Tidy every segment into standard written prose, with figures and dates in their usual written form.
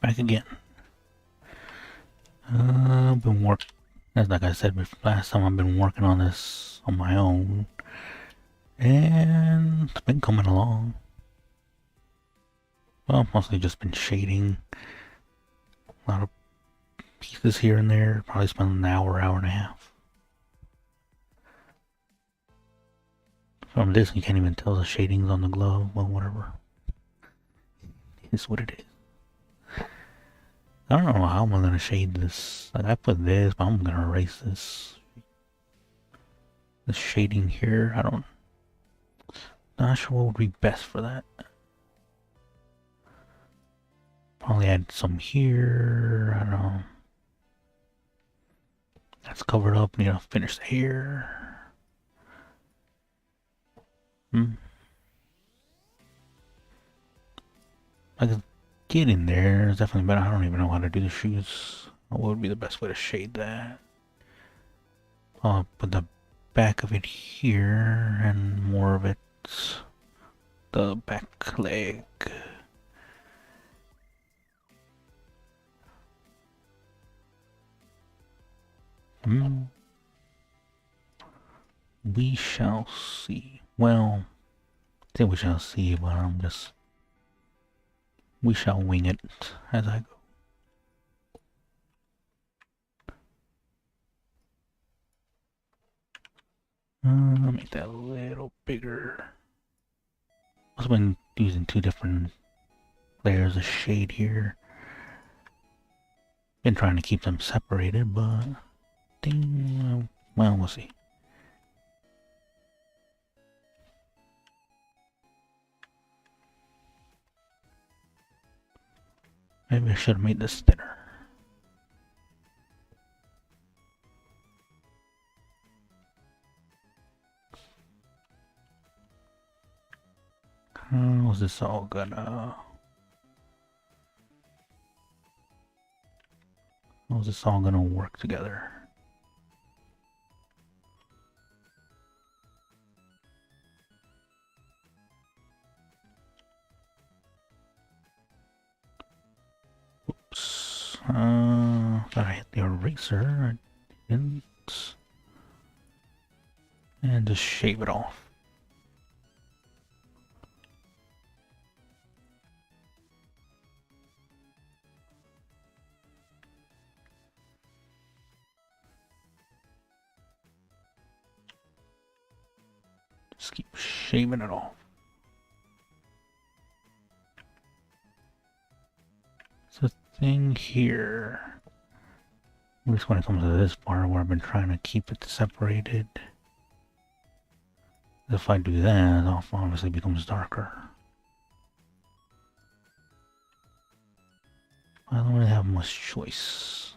back again. I've been as like I said before, last time, I've been working on this on my own, and it's been coming along. Well, mostly just been shading a lot of pieces here and there. Probably spent an hour, hour and a half. From this, you can't even tell the shadings on the glove. Well, whatever. It is what it is. I don't know how I'm gonna shade this. Like, I put this, but I'm gonna erase this. The shading here, not sure what would be best for that. Probably add some here. I don't know. That's covered up. Need to finish the hair. I could get in there. It's definitely better. I don't even know how to do the shoes. What would be the best way to shade that? I'll put the back of it here and more of it the back leg. We shall see. Well, I think we shall see, but we shall wing it as I go. I'll make that a little bigger. I've been using two different layers of shade here. Been trying to keep them separated, but well, we'll see. Maybe I should have made this thinner. How's this all gonna... How's this all gonna work together? Oops. Thought I hit the eraser. I didn't. And just shave it off. Just keep shaving it off. It's a thing here. At least when it comes to this part where I've been trying to keep it separated. If I do that, it obviously becomes darker. I don't really have much choice.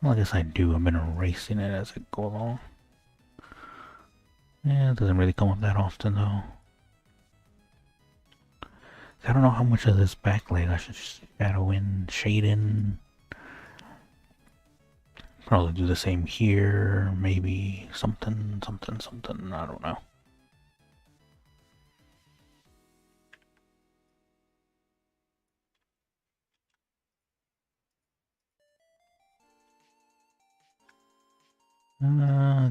Well, I guess I do. I've been erasing it as I go along. Yeah, it doesn't really come up that often though. I don't know how much of this back leg I should shadow in, shade in. Probably do the same here, maybe something, I don't know.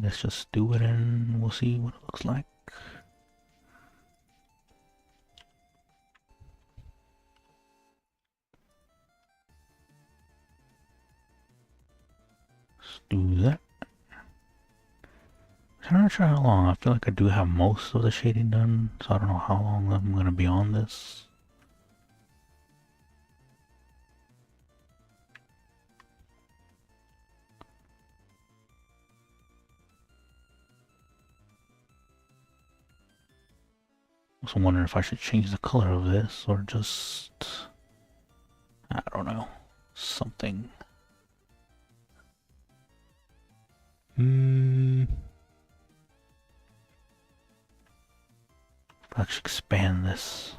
Let's just do it and we'll see what it looks like. Let's do that. I'm not sure how long. I feel like I do have most of the shading done, so I don't know how long I'm gonna be on this. I was wondering if I should change the color of this or just, I don't know, something. I should expand this.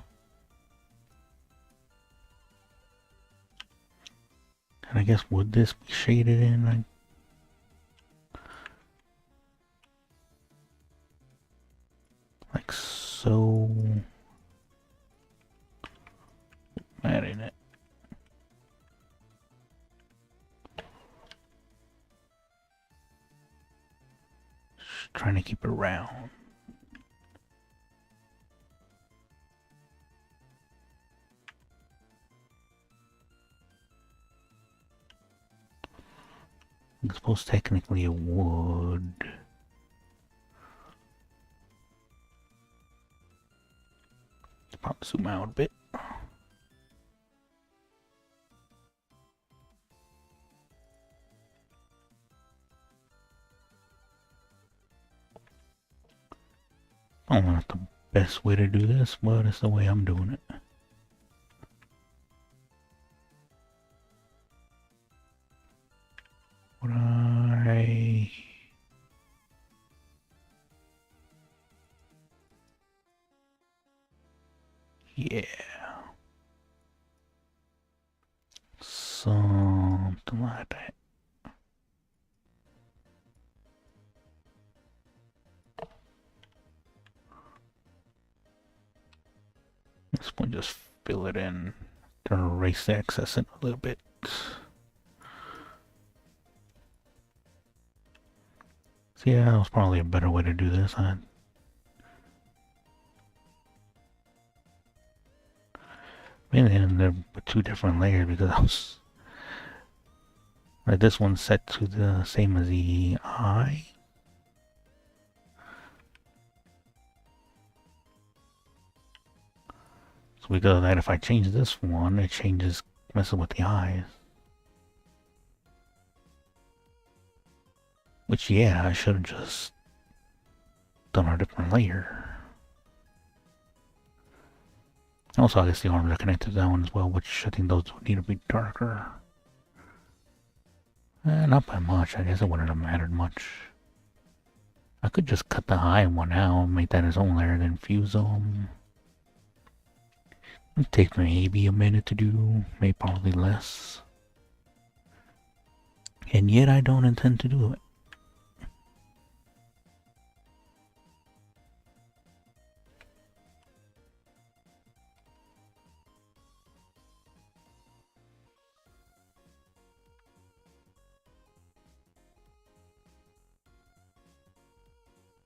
And I guess would this be shaded in? Like so. That ain't it. Just trying to keep it round. I suppose technically it would. Probably zoom out a bit. I don't know if the best way to do this, but it's the way I'm doing it. What yeah. Something like that. This one just fill it in. Turn erase the excess in a little bit. So yeah, that was probably a better way to do this. Mainly they're two different layers because I was like this one's set to the same as the eye. So because of that, if I change this one, it changes, messes with the eyes. Which, yeah, I should have just done a different layer. Also, I guess the arms are connected to that one as well, which I think those would need to be darker. Not by much, I guess it wouldn't have mattered much. I could just cut the high one out, make that its own layer, then fuse them. It takes maybe a minute to do, maybe probably less. And yet I don't intend to do it.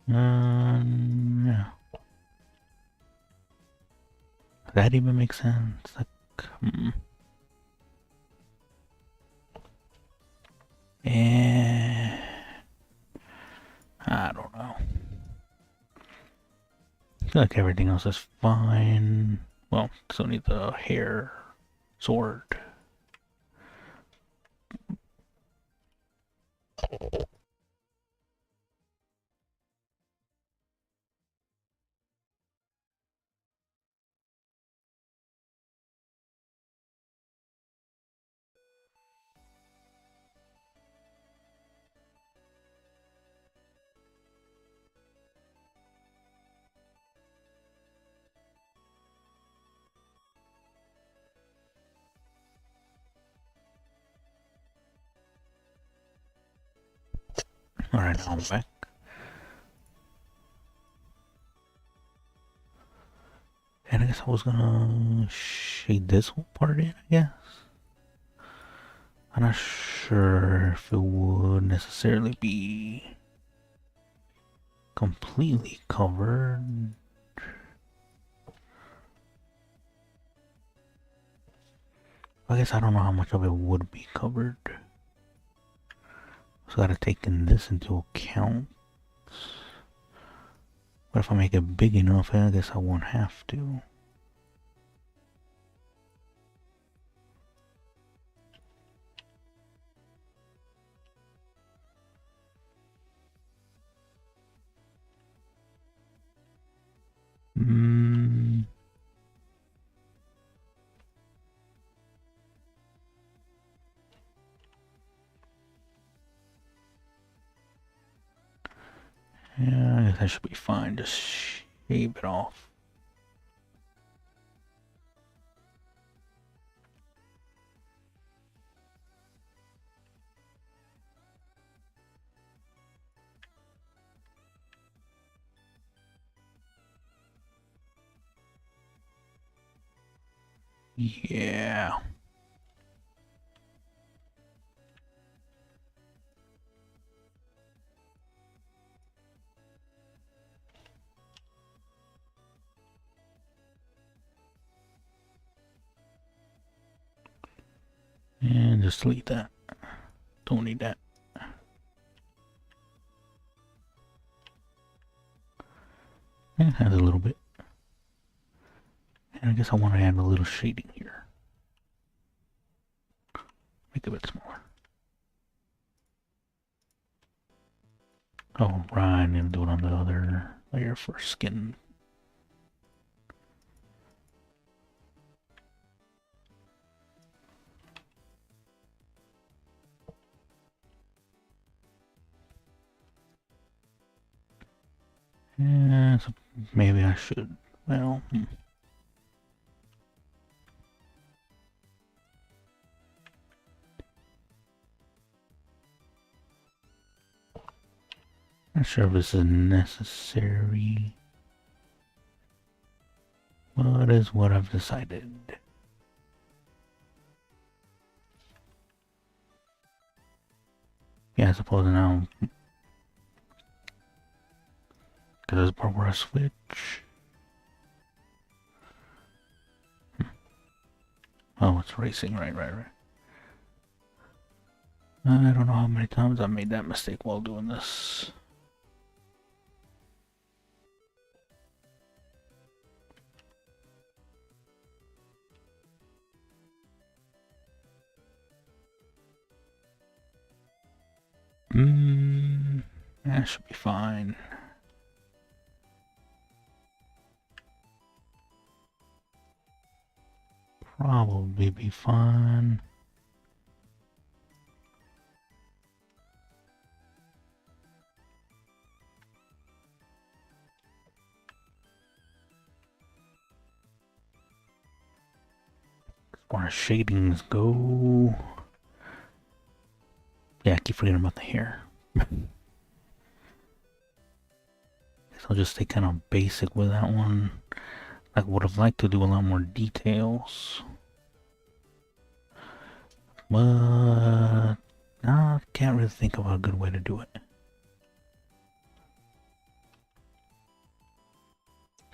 Yeah. Does that even make sense? Like, Yeah. I don't know. I feel like everything else is fine. Well, still need the hair sword. Alright, now I'm back. And I guess I was gonna shade this whole part in, I guess. I'm not sure if it would necessarily be completely covered. I guess I don't know how much of it would be covered. So I gotta take this into account. But if I make it big enough, I guess I won't have to. Yeah, I guess that should be fine. Just shave it off. Yeah. And just delete that. Don't need that. And add a little bit. And I guess I want to add a little shading here. Make it a bit smaller. Oh, right, and do it on the other layer for skin. Yeah, so maybe I should, well, Not sure if this is necessary, but is what I've decided. Yeah, I suppose now, because there's a part where I switch. Oh, it's racing, right. I don't know how many times I made that mistake while doing this. That should be fine. Probably be fine. As far as shadings go, yeah, I keep forgetting about the hair. Guess I'll just stay kind of basic with that one. I would have liked to do a lot more details, but I can't really think of a good way to do it.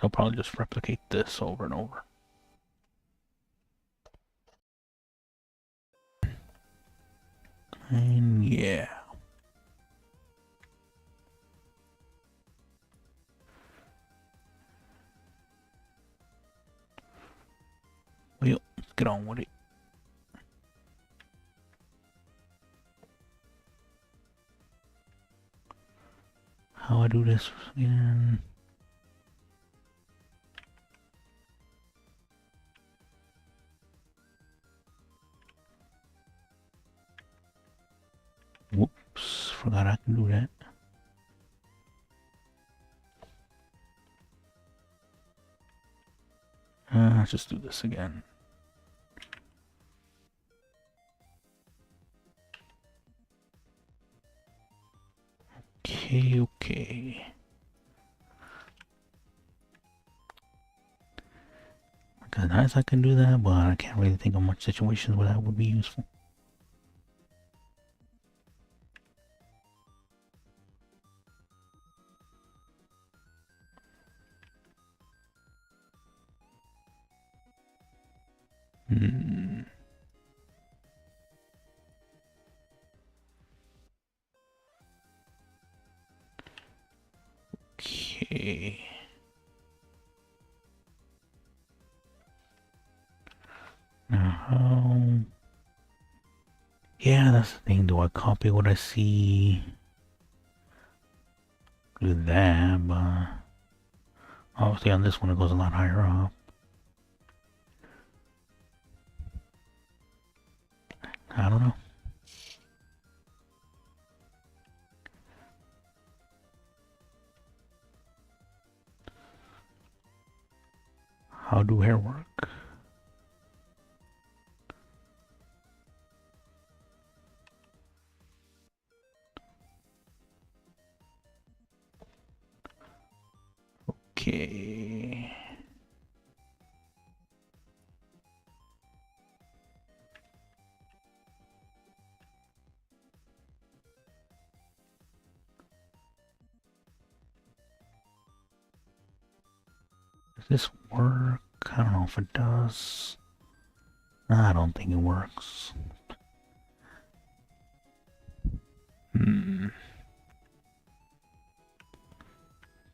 I'll probably just replicate this over and over. And yeah. Well, let's get on with it. How I do this again? Whoops, forgot I can do that. Let's just do this again. Okay. Because nice I can do that, but I can't really think of much situations where that would be useful. Okay. Now, yeah, that's the thing. Do I copy what I see? Do that, but obviously on this one it goes a lot higher up. I don't know. How do hair work? Okay. Does this work? I don't know if it does. I don't think it works.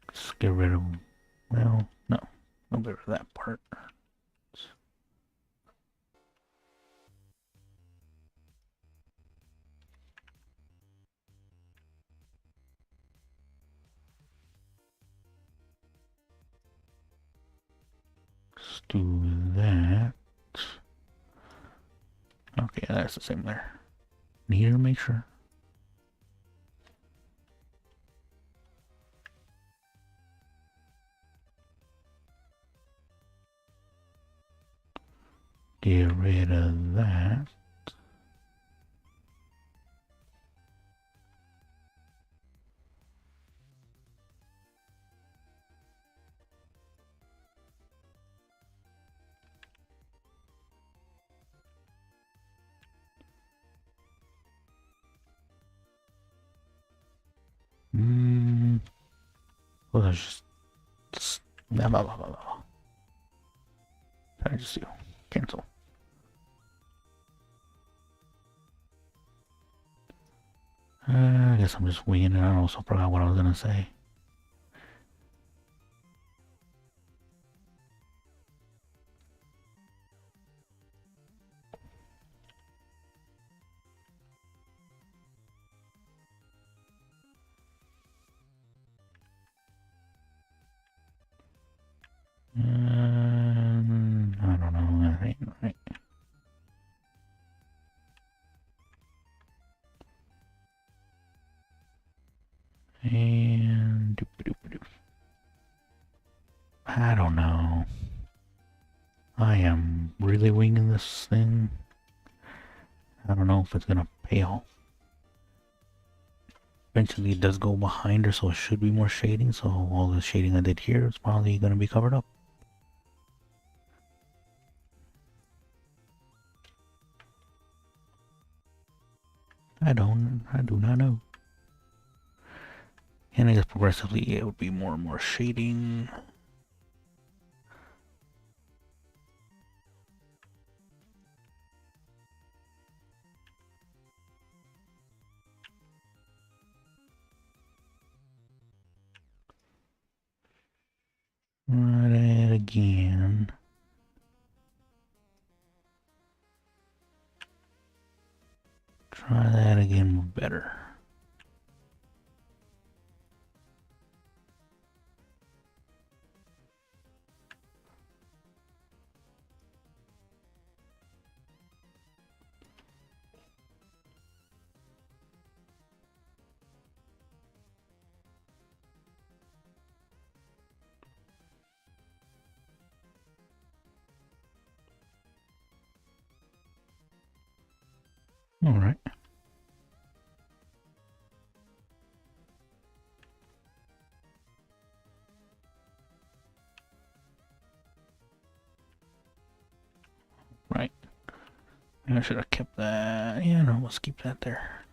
Let's get rid of... Well, no. I'll get rid of that part. Let's do that. Okay, that's the same there. Need to make sure. Get rid of that. Well, that's just blah, blah, blah, blah, blah. I just do cancel. I guess I'm just winging it. I also forgot what I was gonna say. I don't know. That ain't right. And doop-a-doop-a-doop. I don't know. I am really winging this thing. I don't know if it's gonna pay off. Eventually it does go behind her, so it should be more shading, so all the shading I did here is probably gonna be covered up. I do not know. And I guess progressively it would be more and more shading. Run it again. Try that again better. All right. Right. I should have kept that. Yeah, no, let's keep that there.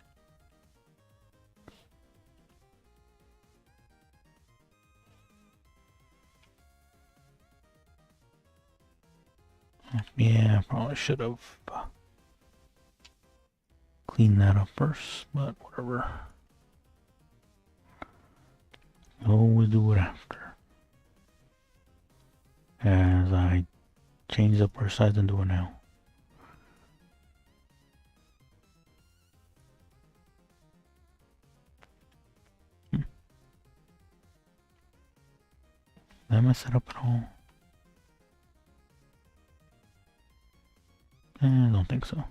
Yeah, probably should have cleaned that up first, but whatever. Always do it after. As I change the brush size and do it now. Did I mess it up at all? I don't think so.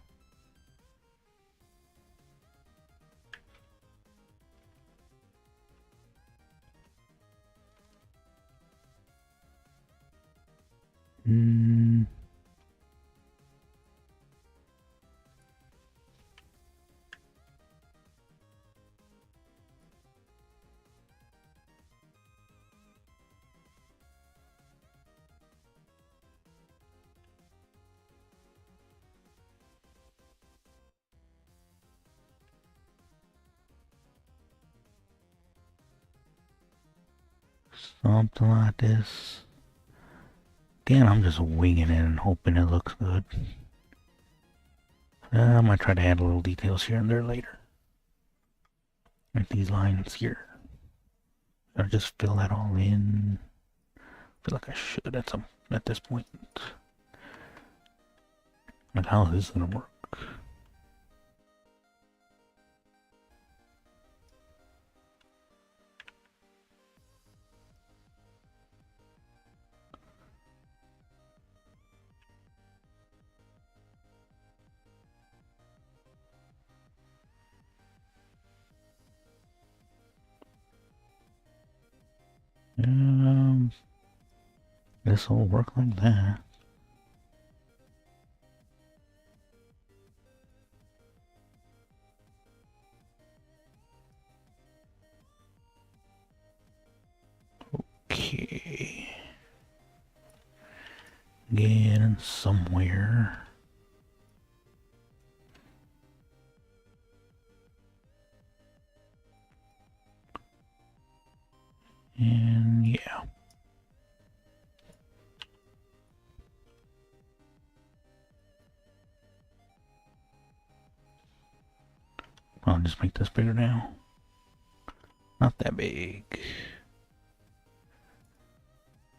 Something like this. Again, I'm just winging it and hoping it looks good. I might try to add a little details here and there later. Like these lines here. I just fill that all in. I feel like I should at this point. Like, how is this gonna work? This will work like that. Okay. Getting somewhere. And yeah. I'll just make this bigger now. Not that big.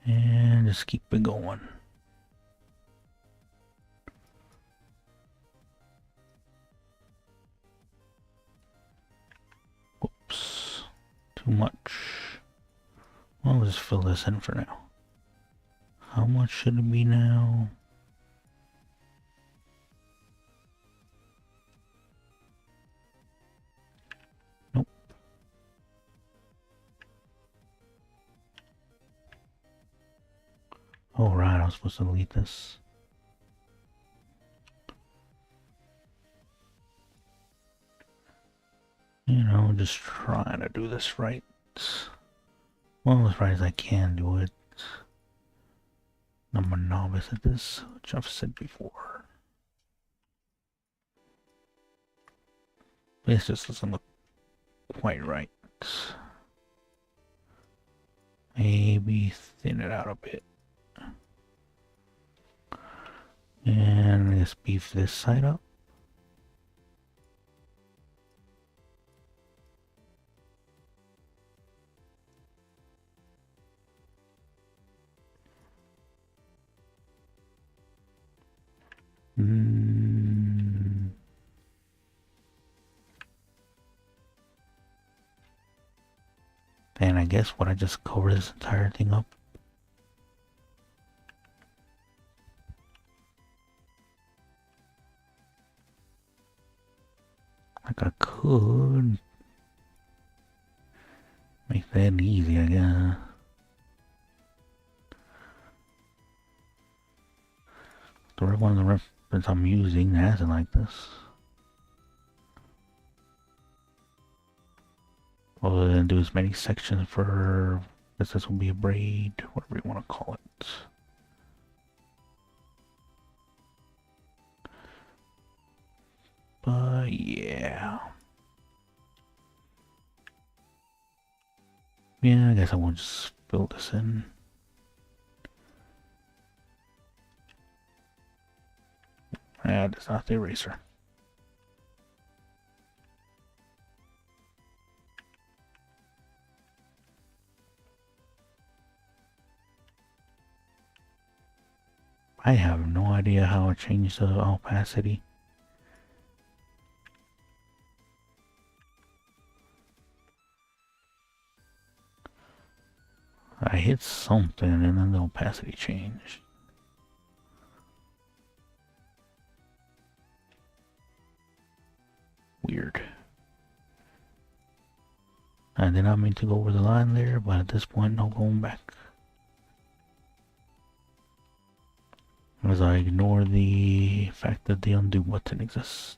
And just keep it going. Whoops. Too much. Well, let's fill this in for now. How much should it be now? Nope. Oh, right, I was supposed to delete this. You know, just trying to do this right. Well, as right as I can do it. I'm a novice at this, which I've said before. This just doesn't look quite right. Maybe thin it out a bit. And just beef this side up. And I guess what I just cover this entire thing up. Like I could make that easy, I guess. One of the references I'm using has it like this. All they're gonna do is many sections for this will be a braid, whatever you want to call it. But yeah. Yeah, I guess I won't just fill this in. That's not the eraser. I have no idea how I changed the opacity. I hit something and then the opacity changed. Weird. I did not mean to go over the line there, but at this point, no going back. As I ignore the fact that the undo button exists.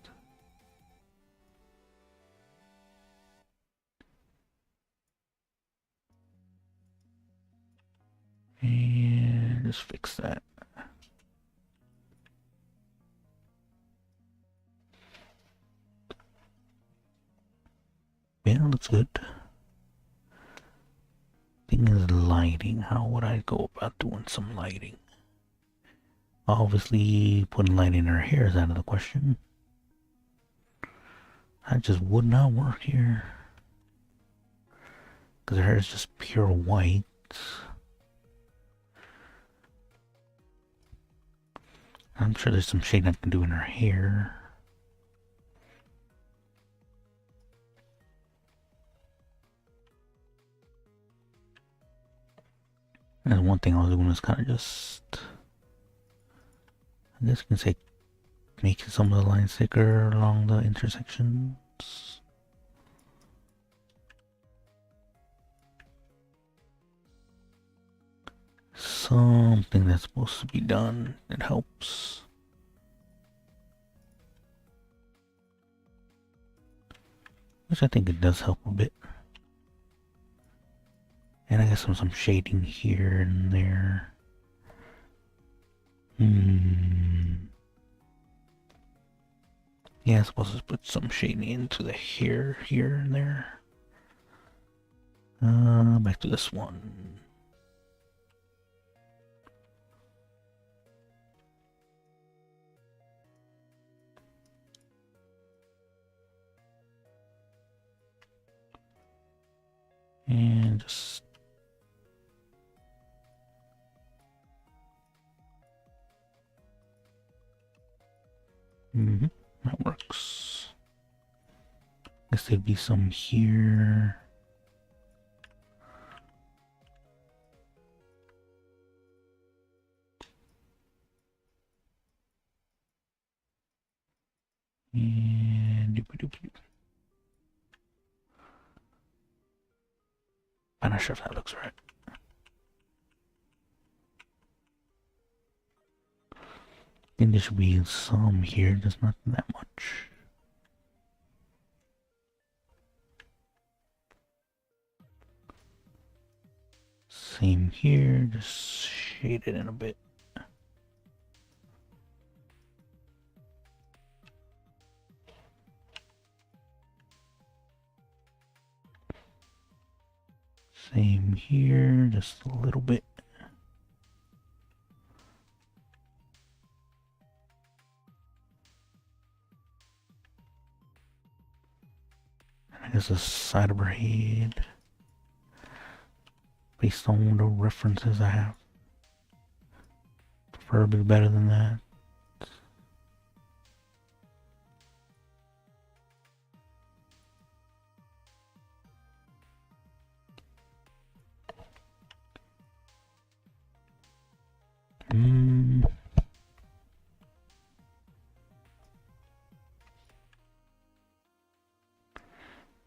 And just fix that. Yeah, looks good. Thing is lighting. How would I go about doing some lighting? Obviously, putting light in her hair is out of the question. That just would not work here. Because her hair is just pure white. I'm sure there's some shading I can do in her hair. And one thing I was doing is kind of just, I guess you can say, making some of the lines thicker along the intersections. Something that's supposed to be done, it helps. Which I think it does help a bit. And I guess some shading here and there. Yeah, I'm supposed to put some shading into the hair here and there. Back to this one. And just that works. Guess there'd be some here. And I'm not sure if that looks right. I think there should be some here, just not that much. Same here, just shade it in a bit. Same here, just a little bit. I guess the side of her head, based on the references I have. Preferably better than that.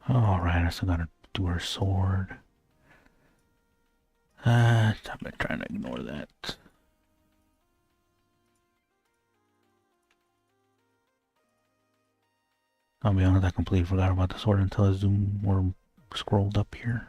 Alright, I still gotta do her sword. I've been trying to ignore that. I'll be honest, I completely forgot about the sword until I zoomed or scrolled up here.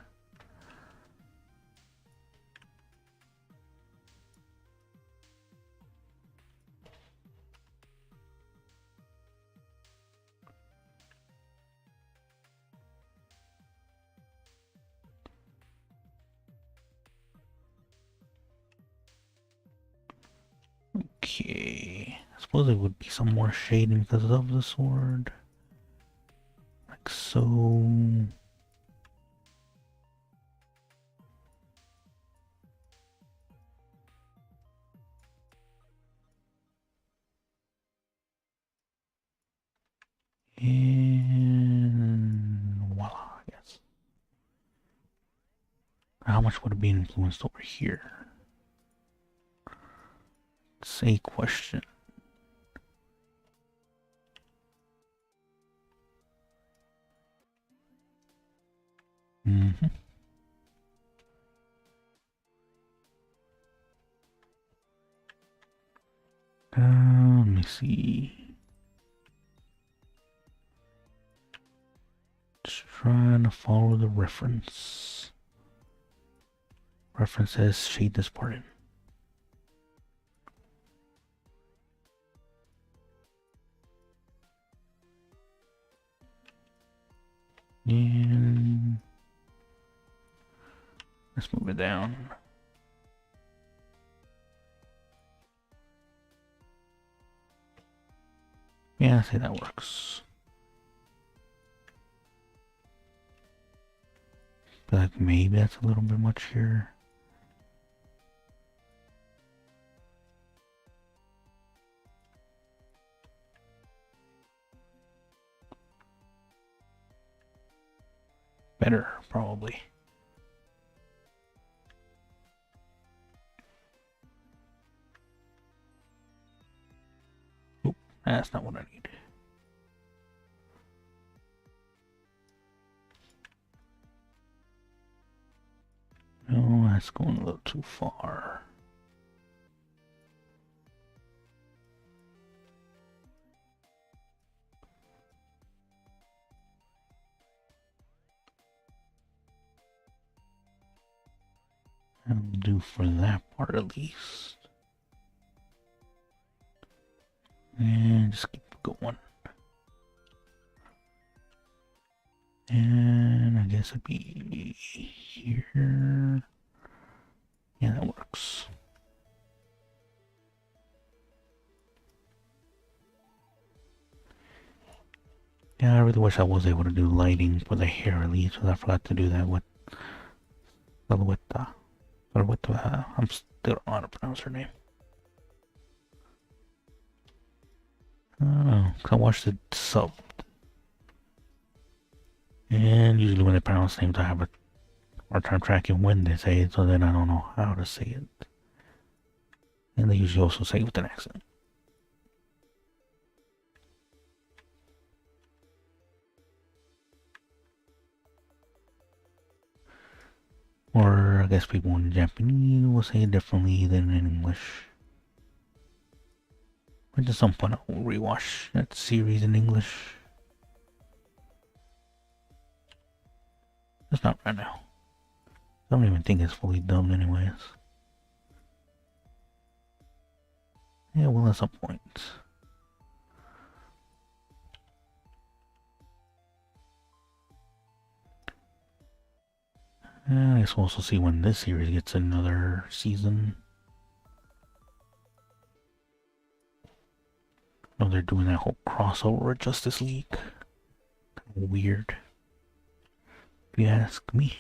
Okay, I suppose there would be some more shading because of the sword. Like so. And voila, yes. How much would it be influenced over here? It's a question. Let me see. Just trying to follow the reference. Reference says shade this part in. And let's move it down. Yeah, I say that works. But like maybe that's a little bit much here. Better, probably. Oop, that's not what I need. No, that's going a little too far. That'll do for that part at least. And just keep going. And I guess it'd be here. Yeah, that works. Yeah, I really wish I was able to do lighting for the hair at least, because I forgot to do that with I'm still don't know how to pronounce her name. I don't know, 'cause I watched it subbed. And usually when they pronounce names, I have a hard time tracking when they say it, so then I don't know how to say it. And they usually also say it with an accent. Or I guess people in Japanese will say it differently than in English. But at some point I'll rewatch that series in English. Just not right now. I don't even think it's fully dubbed anyways. Yeah, well at some point. I guess we'll also see when this series gets another season. I know they're doing that whole crossover with Justice League. Kind of weird, if you ask me.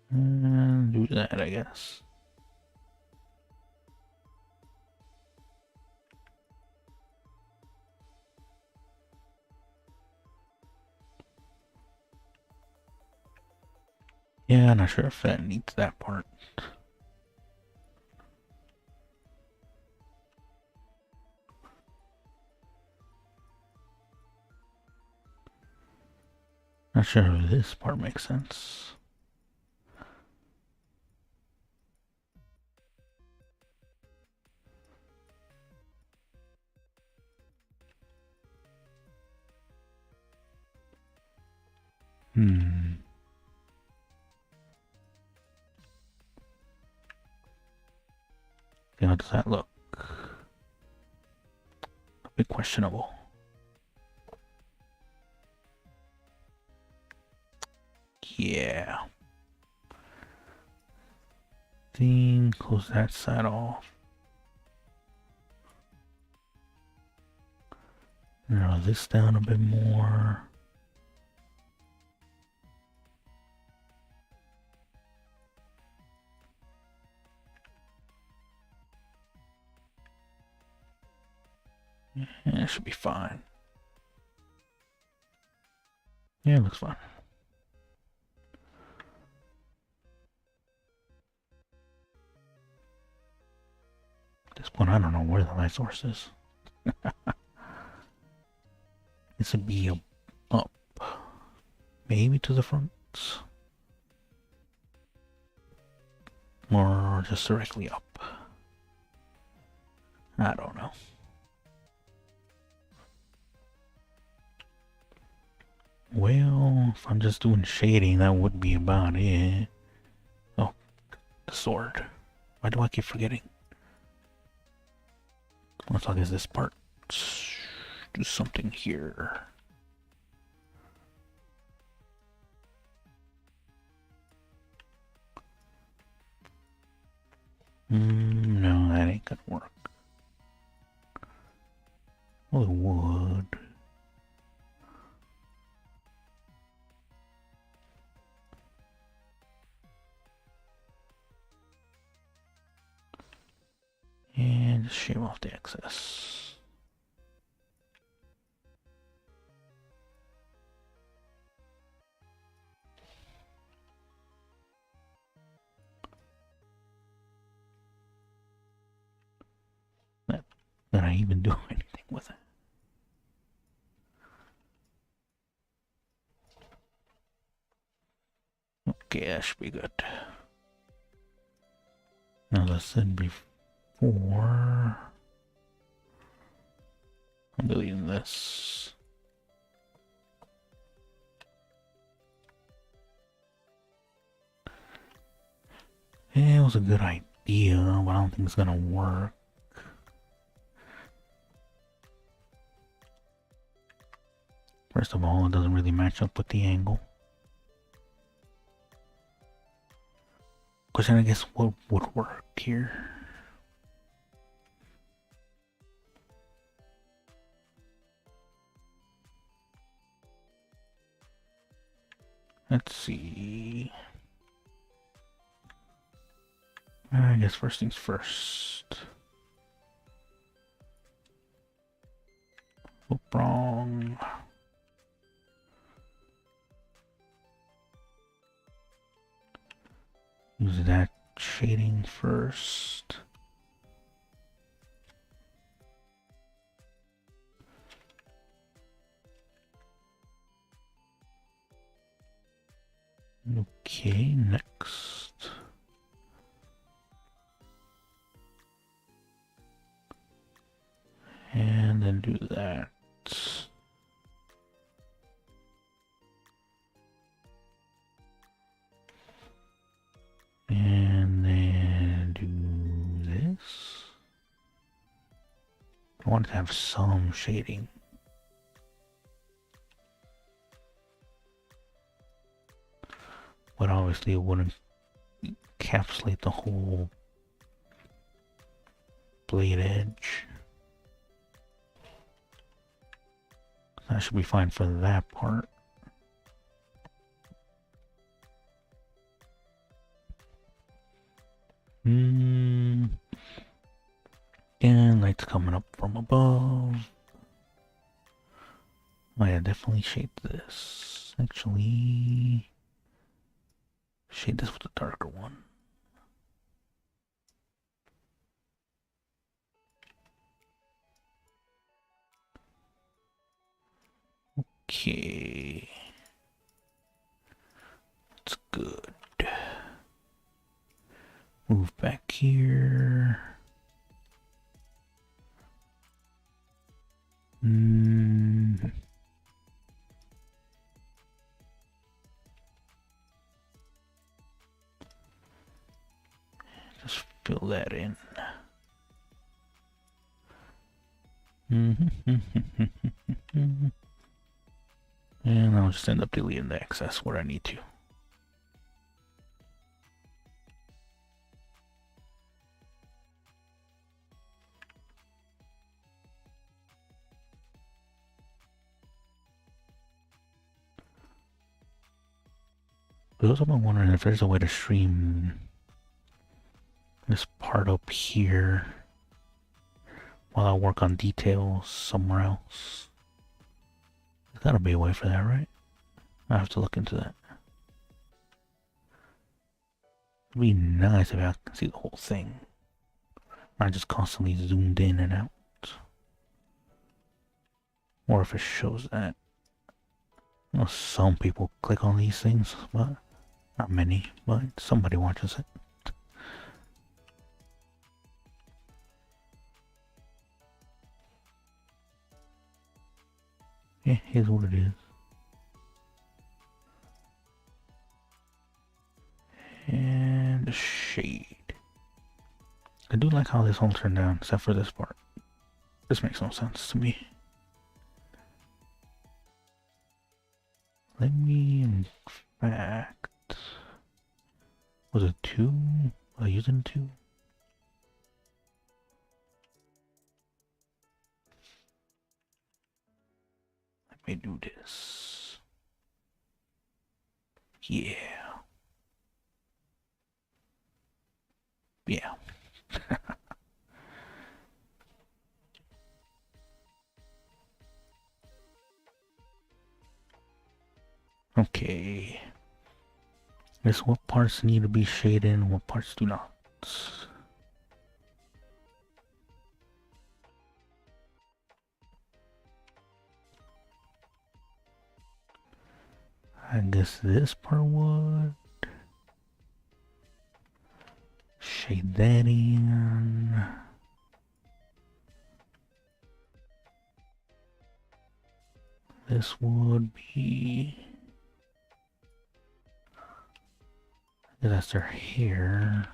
And do that, I guess. Yeah, I'm not sure if that needs that part. Not sure if this part makes sense. How does that look? A bit questionable. Yeah. Then close that side off. Narrow this down a bit more. Yeah, it should be fine. Yeah, it looks fine. At this point, I don't know where the light source is. This would be up. Maybe to the front. Or just directly up. I don't know. Well, if I'm just doing shading, that would be about it. Oh, the sword. Why do I keep forgetting? Let's look at this part. Do something here. No, that ain't gonna work. Well, it would. And just shave off the excess. Did I even do anything with it? Okay, that should be good. Now, as I said before, I'm deleting this. Yeah, it was a good idea, but I don't think it's gonna work. First of all, it doesn't really match up with the angle. Question, I guess, what would work here? Let's see. I guess first things first. Oop, wrong. Use that shading first. Okay, next. And then do that. And then do this. I want to have some shading. But obviously it wouldn't encapsulate the whole blade edge. That should be fine for that part. And light's coming up from above. Oh yeah, definitely shade this. Actually, shade this with a darker one. Okay. That's good. Move back here. Just fill that in. And I'll just end up deleting the excess where I need to. But also I'm wondering if there's a way to stream this part up here while I work on details somewhere else. There's gotta be a way for that, right? I have to look into that. It'd be nice if I could see the whole thing. Not just constantly zoomed in and out. Or if it shows that. You know, some people click on these things, but not many, but somebody watches it. Yeah, here's what it is. And shade. I do like how this all turned out, except for this part. This makes no sense to me. Let me, in fact... Was it 2? Was I using 2? me do this. Yeah. Yeah. Okay. Guess what parts need to be shaded and what parts do not. I guess this part would. Shade that in. This would be. That's their hair.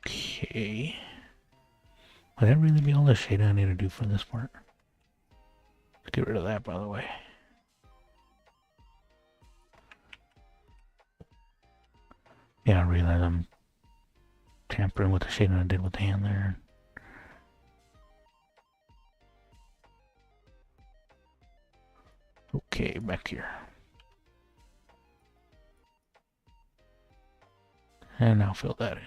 Okay. Would that really be all the shade I need to do for this part? Let's get rid of that, by the way. Yeah, I realize I'm tampering with the shading I did with the hand there. Okay, back here. And now fill that in.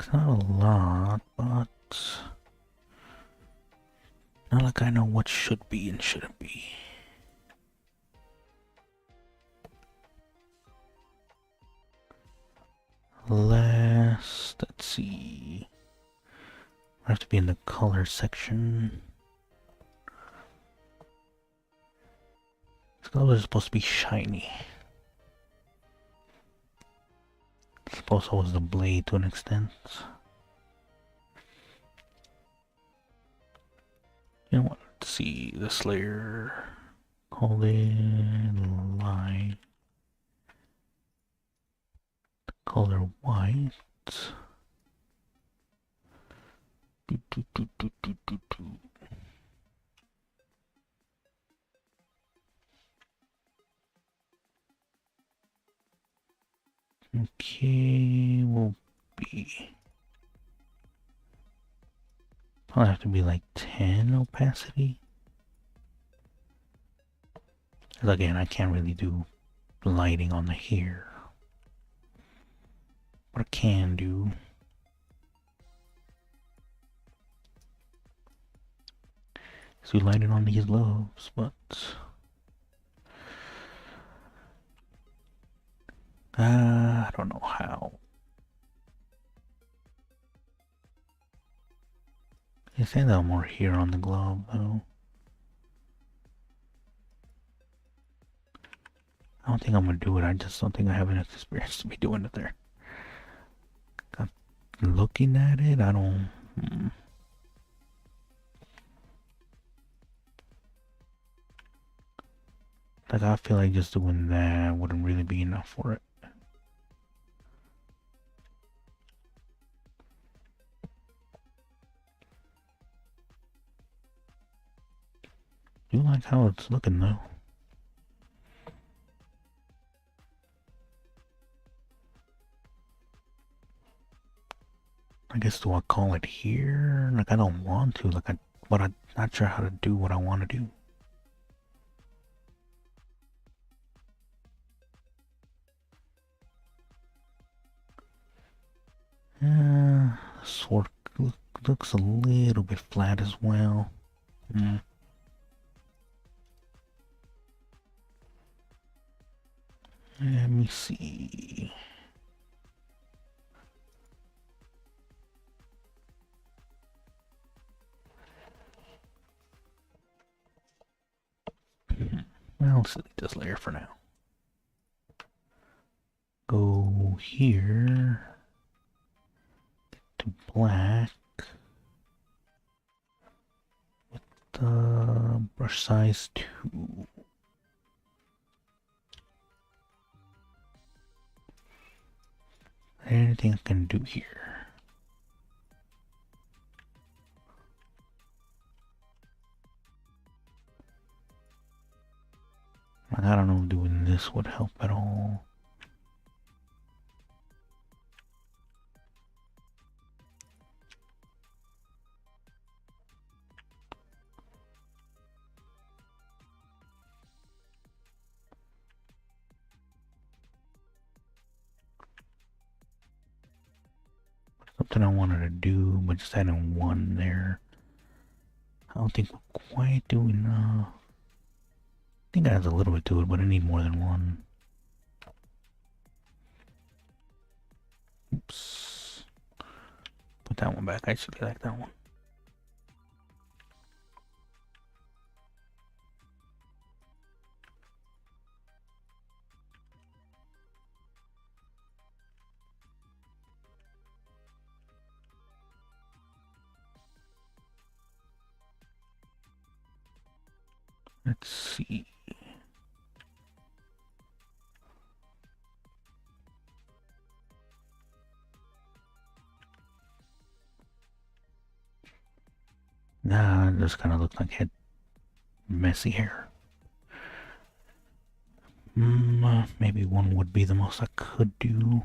It's not a lot, but not like I know what should be and shouldn't be. Let's see. I have to be in the color section. This color is supposed to be shiny. I suppose so was the blade to an extent. You know what? Let's see this layer. Call it light. Color white. Okay, will be probably have to be like 10 opacity. Because again, I can't really do lighting on the hair. What I can do is we light it on these gloves, but I don't know how. I think that more here on the glove though. I don't think I'm gonna do it. I just don't think I have enough experience to be doing it there. Looking at it, I don't. Like, I feel like just doing that wouldn't really be enough for it. You like how it's looking though. I guess do I call it here? Like I don't want to. Like but I'm not sure how to do what I want to do. Sword looks a little bit flat as well. Let me see. Well, let's delete this layer for now. Go here to black with the brush size 2. Anything I can do here? this would help at all. Something I wanted to do, but just adding one there. I don't think we're quite doing enough. I think it adds a little bit to it, but I need more than one. Oops. Put that one back. I actually like that one. Let's see. Nah, it just kind of looked like it had messy hair. Maybe one would be the most I could do.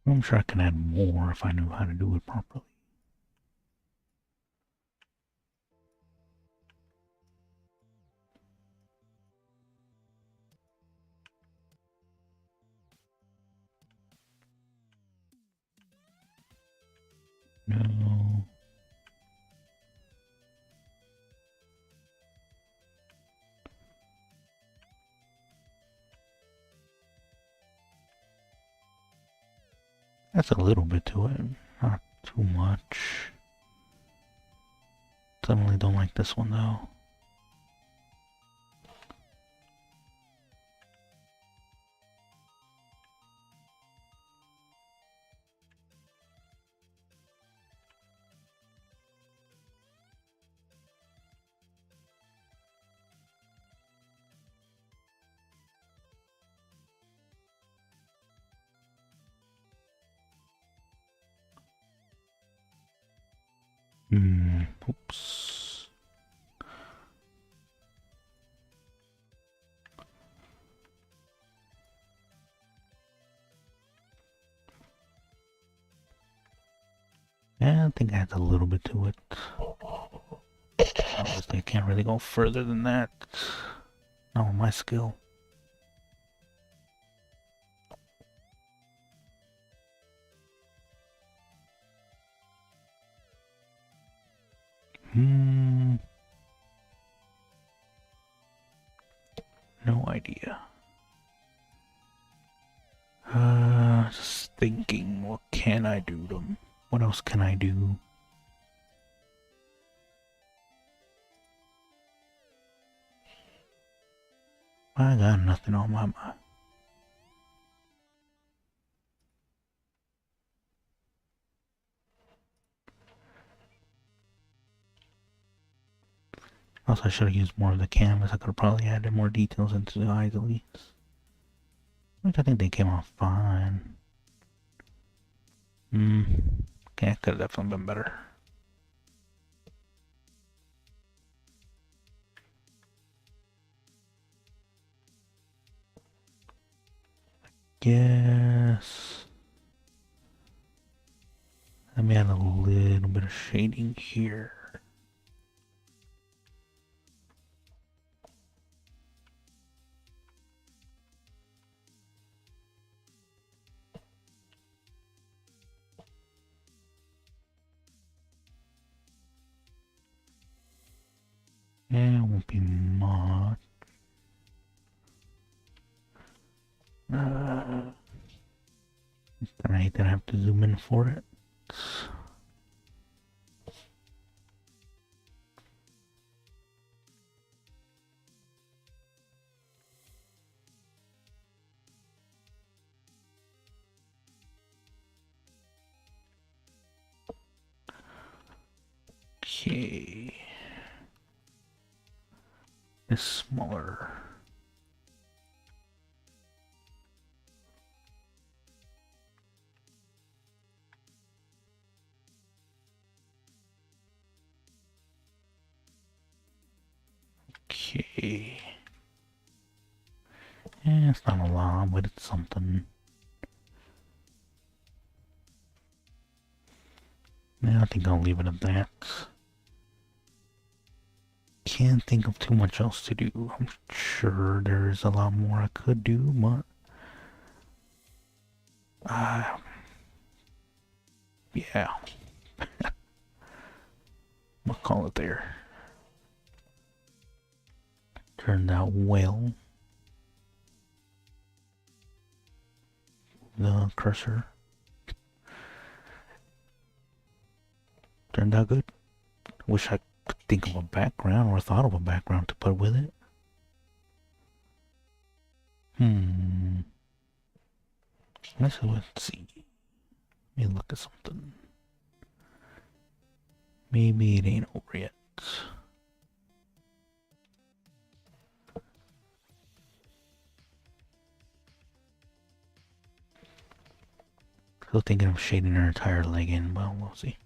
I'm sure I can add more if I knew how to do it properly. No. That's a little bit to it, not too much. Definitely don't like this one though. Oops. Yeah, I think I had a little bit to it. Obviously, I can't really go further than that. Not with my skill. No idea. Just thinking, what can I do to them? What else can I do? I got nothing on my mind. Also, I should have used more of the canvas. I could have probably added more details into the eyes at least. Which I think they came out fine. Okay, it could have definitely been better. Yes. Let me add a little bit of shading here. Yeah, it won't be much. I hate that I have to zoom in for it. Okay. It's smaller. Okay. Yeah, it's not a lot, but it's something. Yeah, I think I'll leave it at that. Can't think of too much else to do. I'm sure there's a lot more I could do, but yeah. I'll call it there. Turned out well. The cursor turned out good. Wish I could think of a background or thought of a background to put with it. Let's see. Let me look at something. Maybe it ain't over yet. Still thinking of shading her entire leg in, well, we'll see.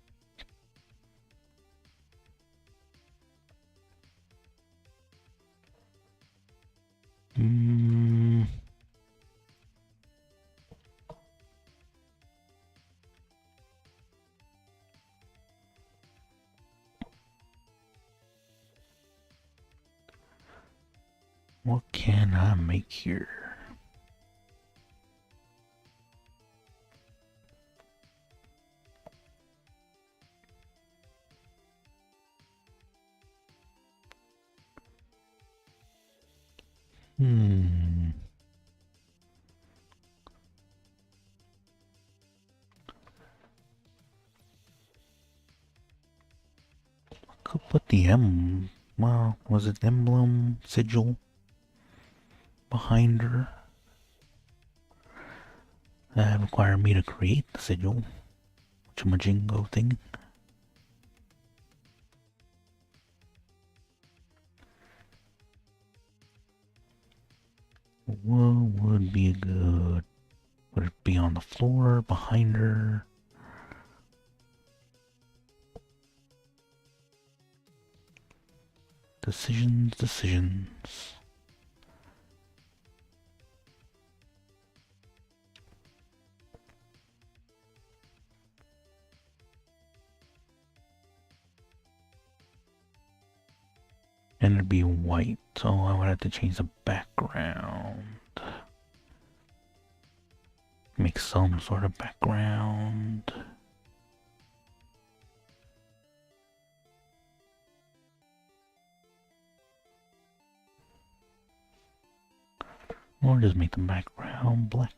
What can I make here? Could put the well, was it emblem, sigil behind her? That required me to create the sigil, Majingo thing. What would be good? Would it be on the floor, behind her? Decisions. And it'd be white, so I would have to change the background. Make some sort of background. Or just make the background black.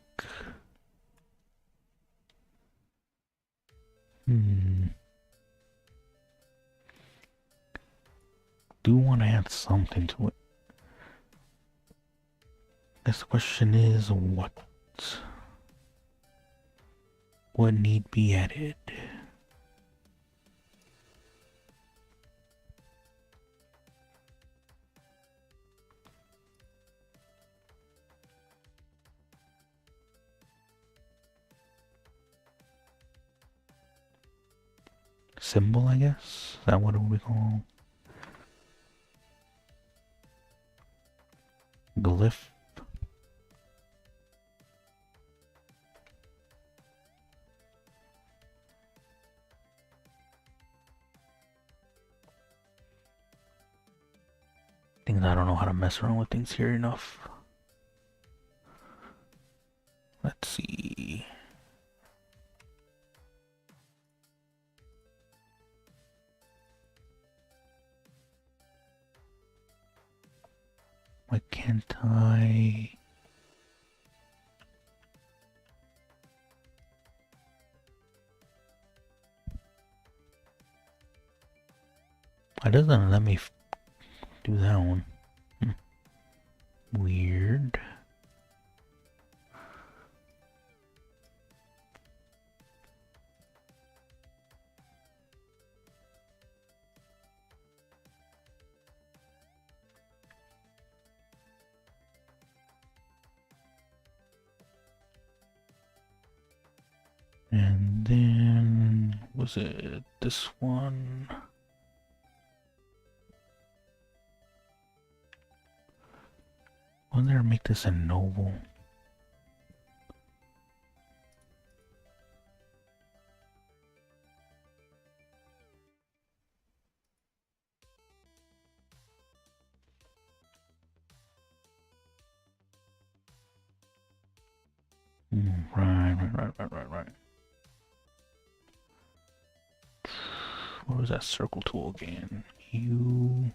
Do want to add something to it. Guess the question is what? What need be added? Symbol, I guess? Is that what it would be called? Glyph? Things I don't know how to mess around with things here enough. Let's see. Why can't I? It doesn't let me do that one. Weird. And then, was it this one? Wouldn't there make this a noble? Right. What was that circle tool again? You.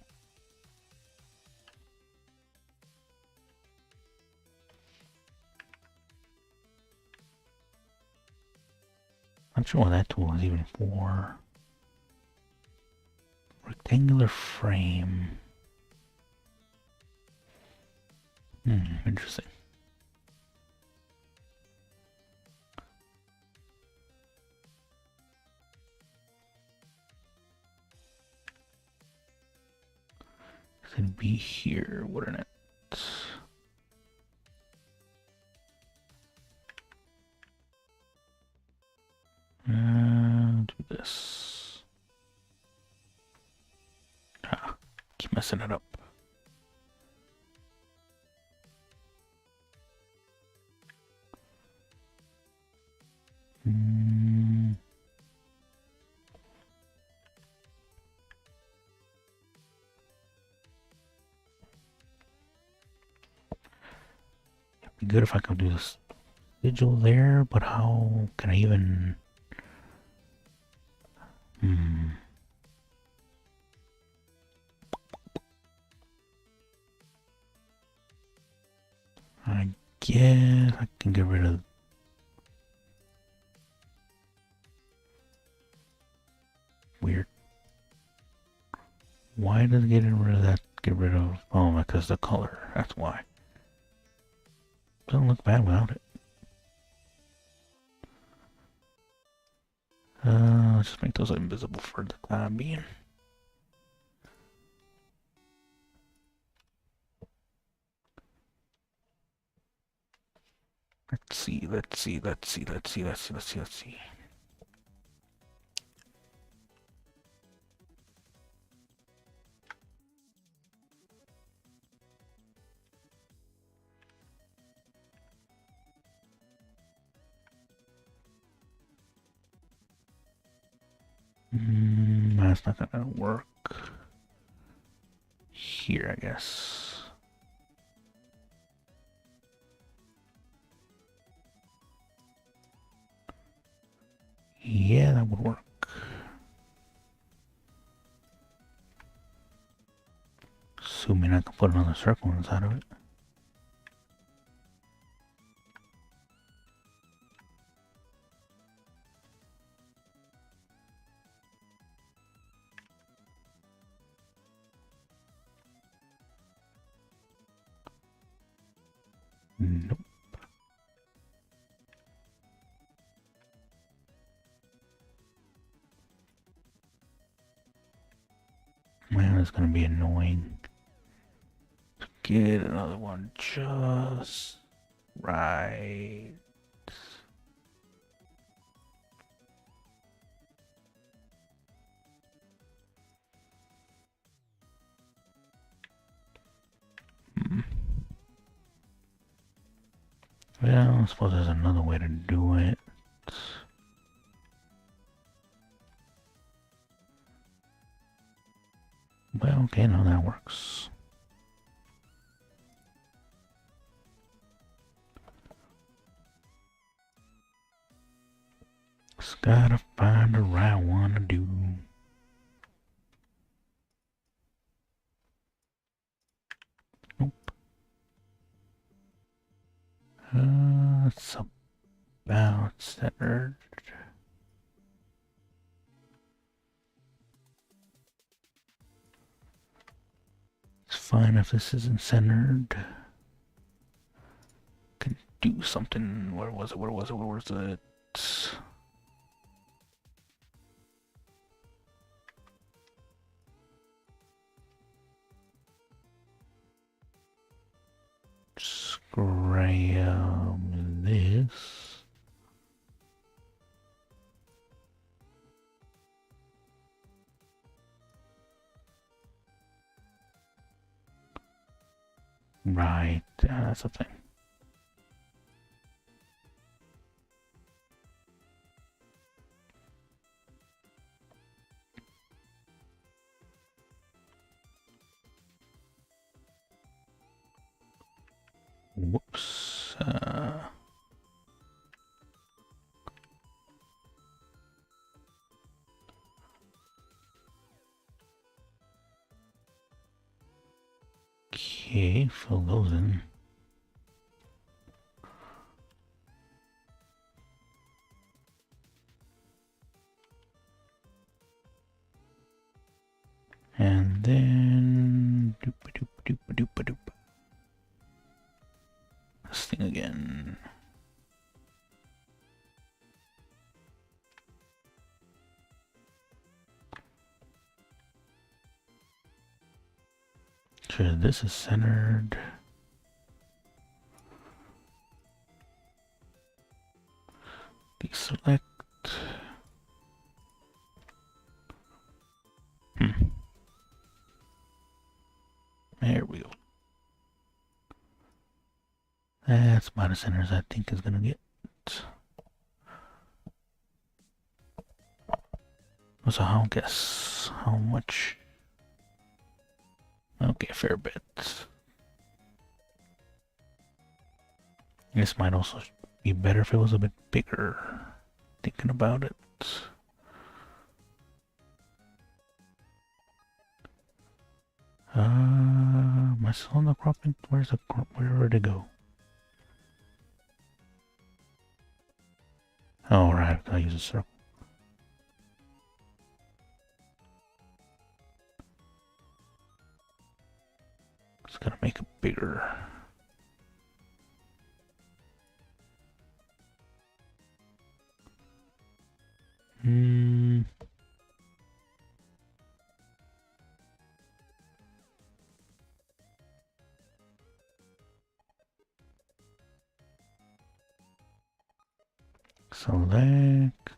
Not sure what that tool is even for. Rectangular frame. Interesting. It'd be here, wouldn't it? Do this. Keep messing it up. It'd be good if I could do this sigil there, but how can I even... I guess I can get rid of... Weird. Why does getting rid of that get rid of... Oh, because the color. That's why. Doesn't look bad without it. Let's just make those invisible for the time being. Let's see. That's not gonna work. Here, I guess. Yeah, that would work. Assuming I can put another circle inside of it. Nope. Man, it's gonna be annoying to get another one just right. Well, I suppose there's another way to do it. Well, okay, now that works. Just gotta find the right one to do. Nope. It's about centered. It's fine if this isn't centered. Can do something. Where was it? Grab this. Right, that's the thing. Whoops. Okay, fill those in. And then doop-a-doop-a-doop-a-doop. This thing again. Sure, this is centered. Deselect. There we go. That's about as center as I think is gonna get. So I'll guess how much. Okay, a fair bit. This might also be better if it was a bit bigger. Thinking about it. Am I still on the cropping? Where's the crop? Where did it go? Oh, right, I'll use a circle. Just gotta make it bigger. Select.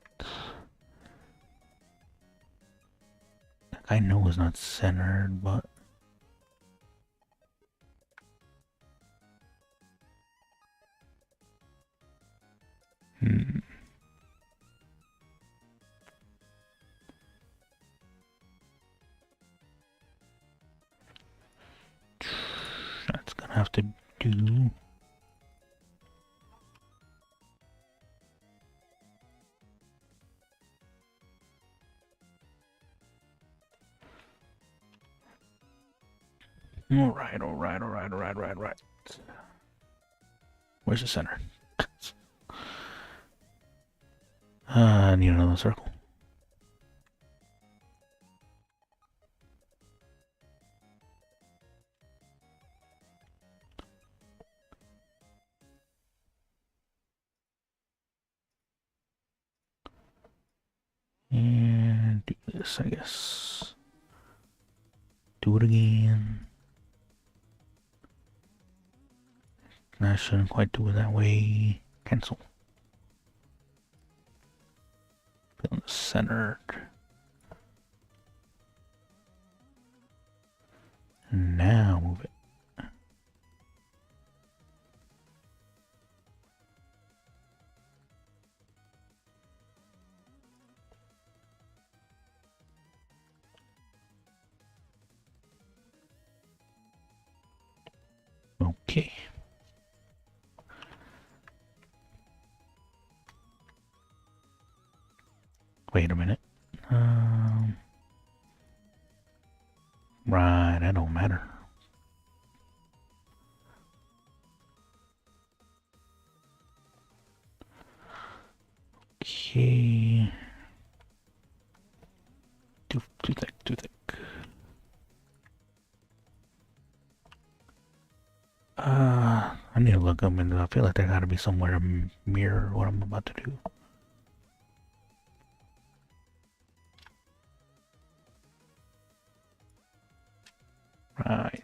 I know it's not centered, but that's gonna have to do. Alright. Where's the center? I need another circle. And do this, I guess. Do it again. I shouldn't quite do it that way. Cancel. Put on the centered. Now move it. Okay. Wait a minute. Right, that don't matter. Okay. Too thick. I need to look up and I feel like there gotta be somewhere to mirror what I'm about to do. Right.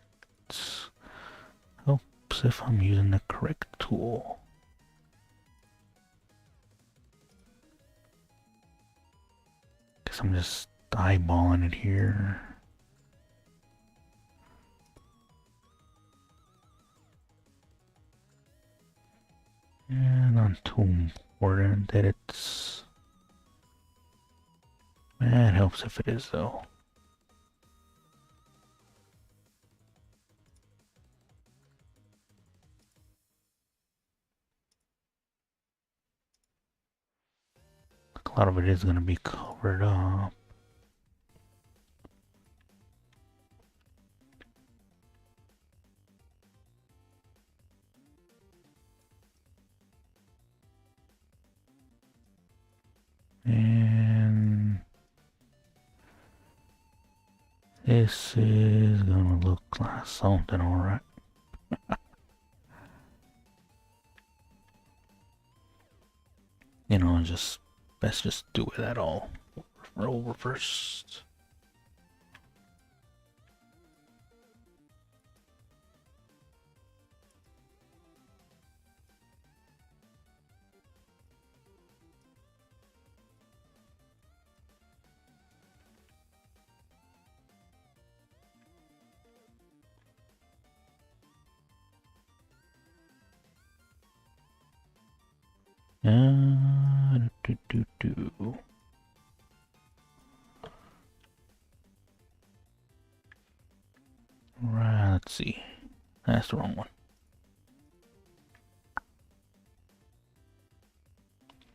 Oops, if I'm using the correct tool. Guess I'm just eyeballing it here. too important that it's... It helps if it is, though. A lot of it is going to be covered up. And this is gonna look like something, alright. You know, let's just do it at all. Over first. Right, let's see. That's the wrong one.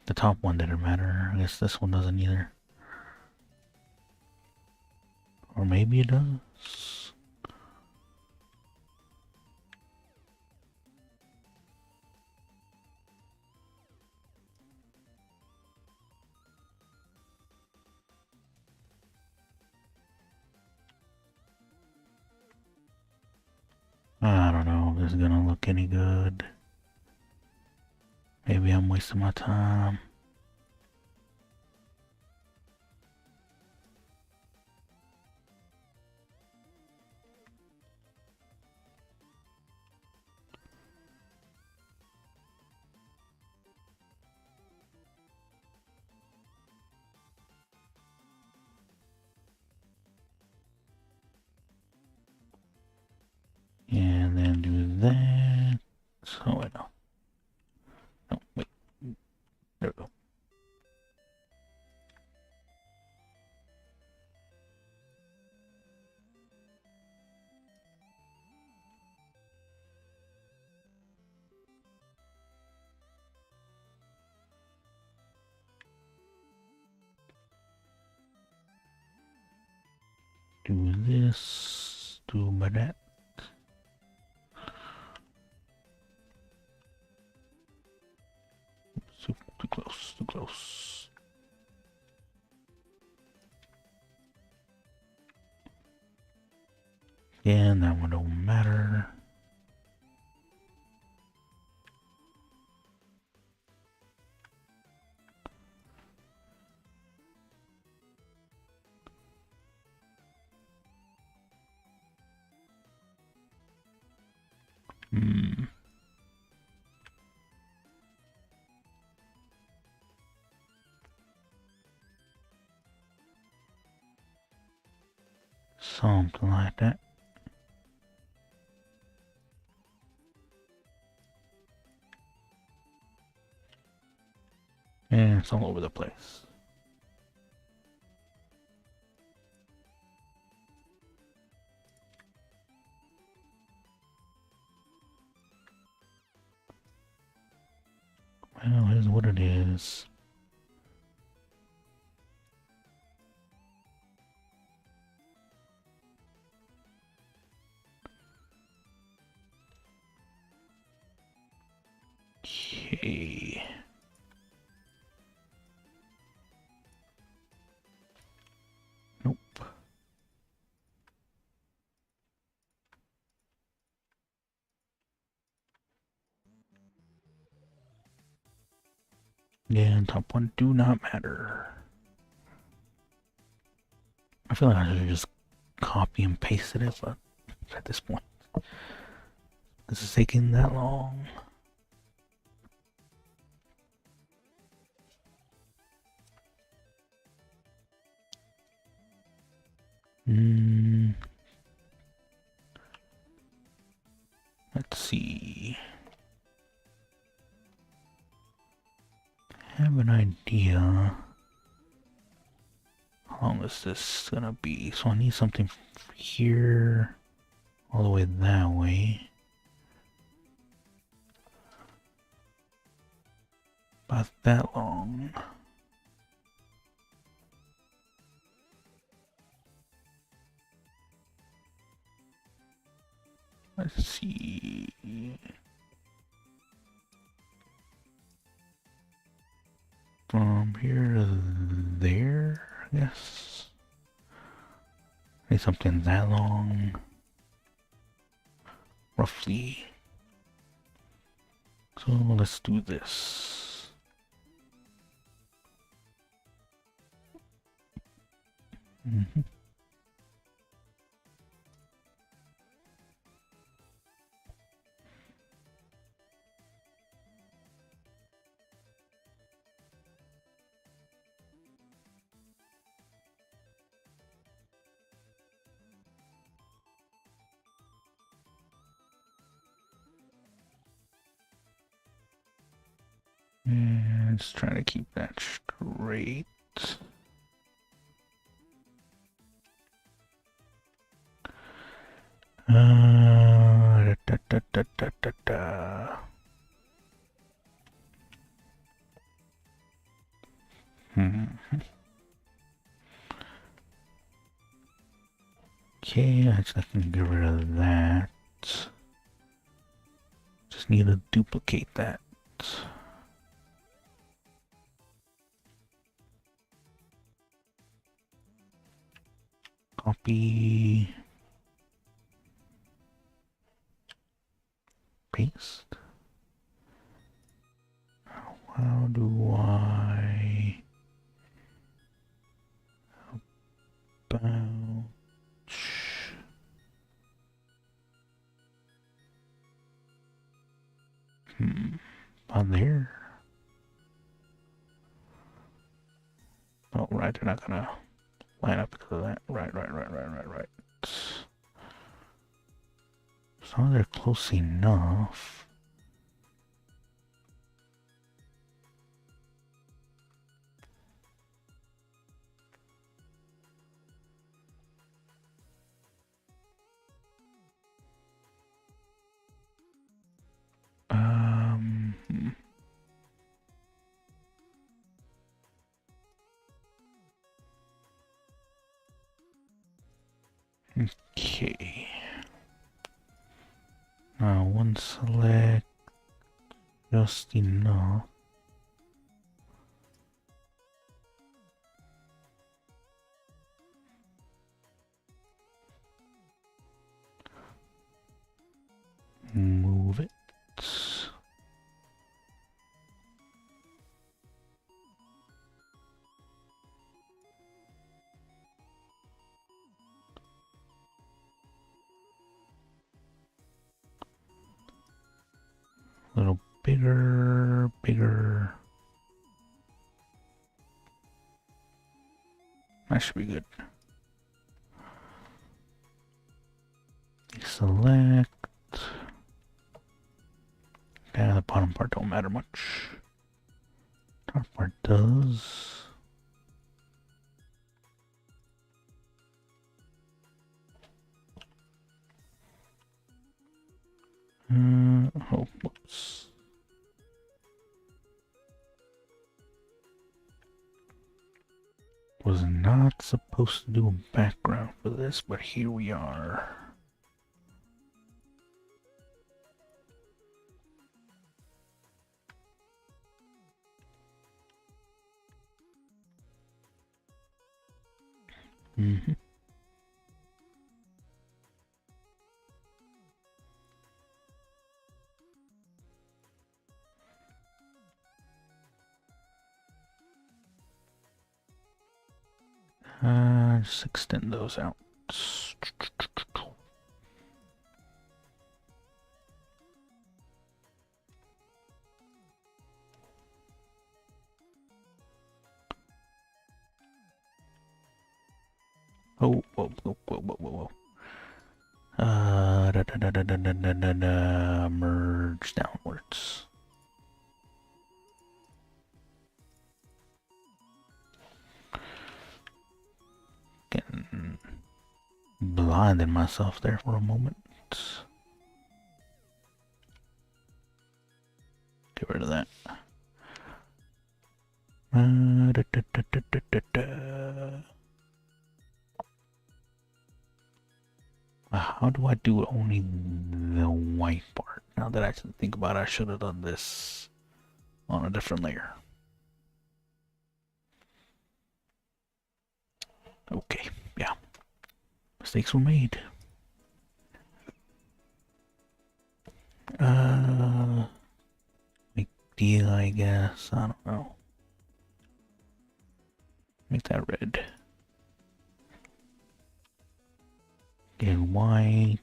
The top one didn't matter. I guess this one doesn't either. Or maybe it does. I don't know if this is gonna look any good. Maybe I'm wasting my time. And then do that. So wait, no. No, wait. There we go. Do this. Do by that. Too close, too close. Yeah, that one don't matter. Something like that. And it's all over the place. Well, here's what it is. Okay. Nope. Yeah, top one do not matter. I feel like I should just copy and paste it, but at this point, this is taking that long. Let's see. an idea. How long is this gonna be? So I need something from here all the way that way. About that long. Let's see. From here to there, I guess. Need something that long. Roughly. So let's do this. Mm-hmm. And just trying to keep that straight. Okay, I just can get rid of that. Just need to duplicate that. Copy. Paste. How do I... About... On there. Oh, right, they're not gonna line up because of that. Right. So they're close enough. Okay. Now one select just enough. Move it. A little bigger. That should be good. Select. Yeah, the bottom part don't matter much. Top part does. Oh, whoops. Was not supposed to do a background for this, but here we are. Just extend those out. Oh, whoa. Merge downwards. blinded myself there for a moment. Get rid of that. How do I do only the white part? Now that I actually think about it, I should have done this on a different layer. Okay, yeah. Mistakes were made. Big deal, I guess. I don't know. Make that red. Get white.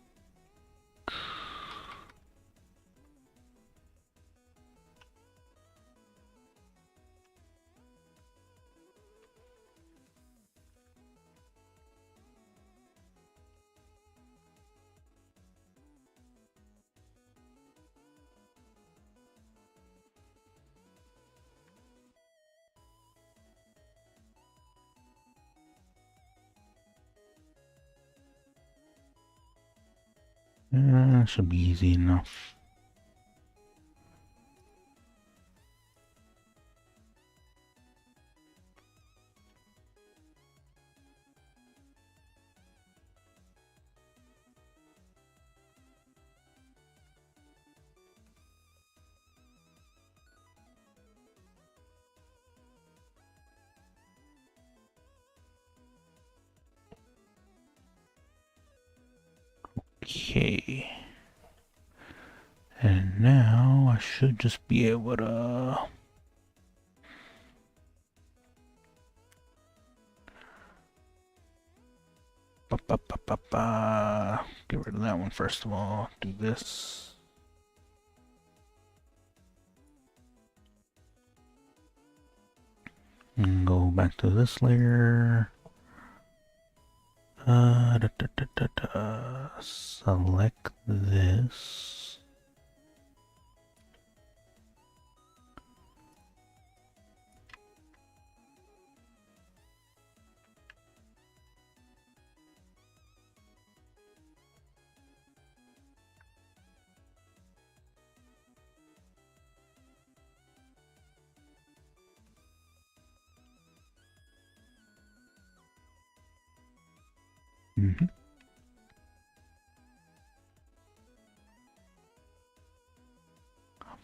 Should be easy enough. Okay. And now I should just be able to get rid of that one first of all. Do this. And go back to this layer. Select this.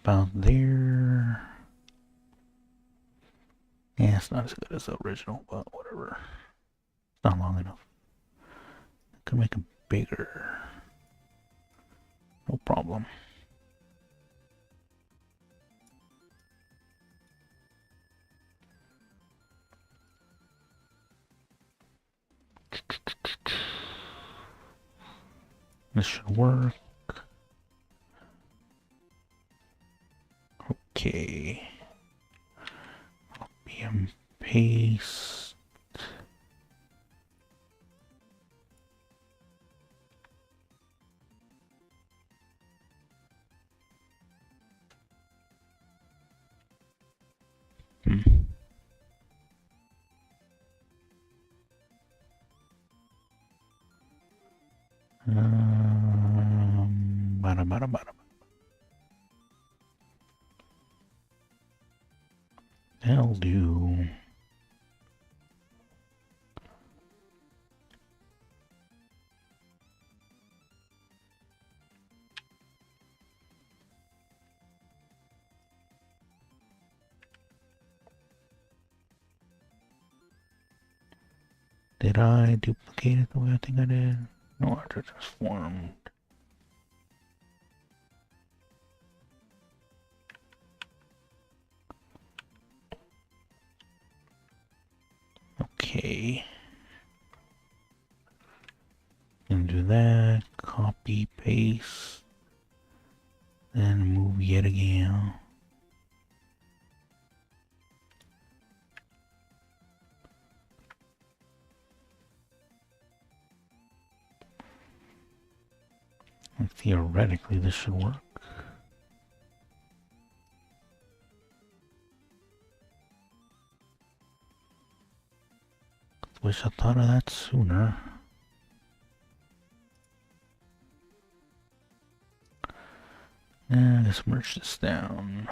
About there. Yeah, it's not as good as the original, but whatever. It's not long enough. I could make it bigger. No problem. This should work. Okay. Copy and paste. That'll do. Did I duplicate it the way I think I did? No, I just formed. Okay. And do that. Copy, paste. Then move yet again. And theoretically, this should work. Wish I thought of that sooner. Let's merge this down.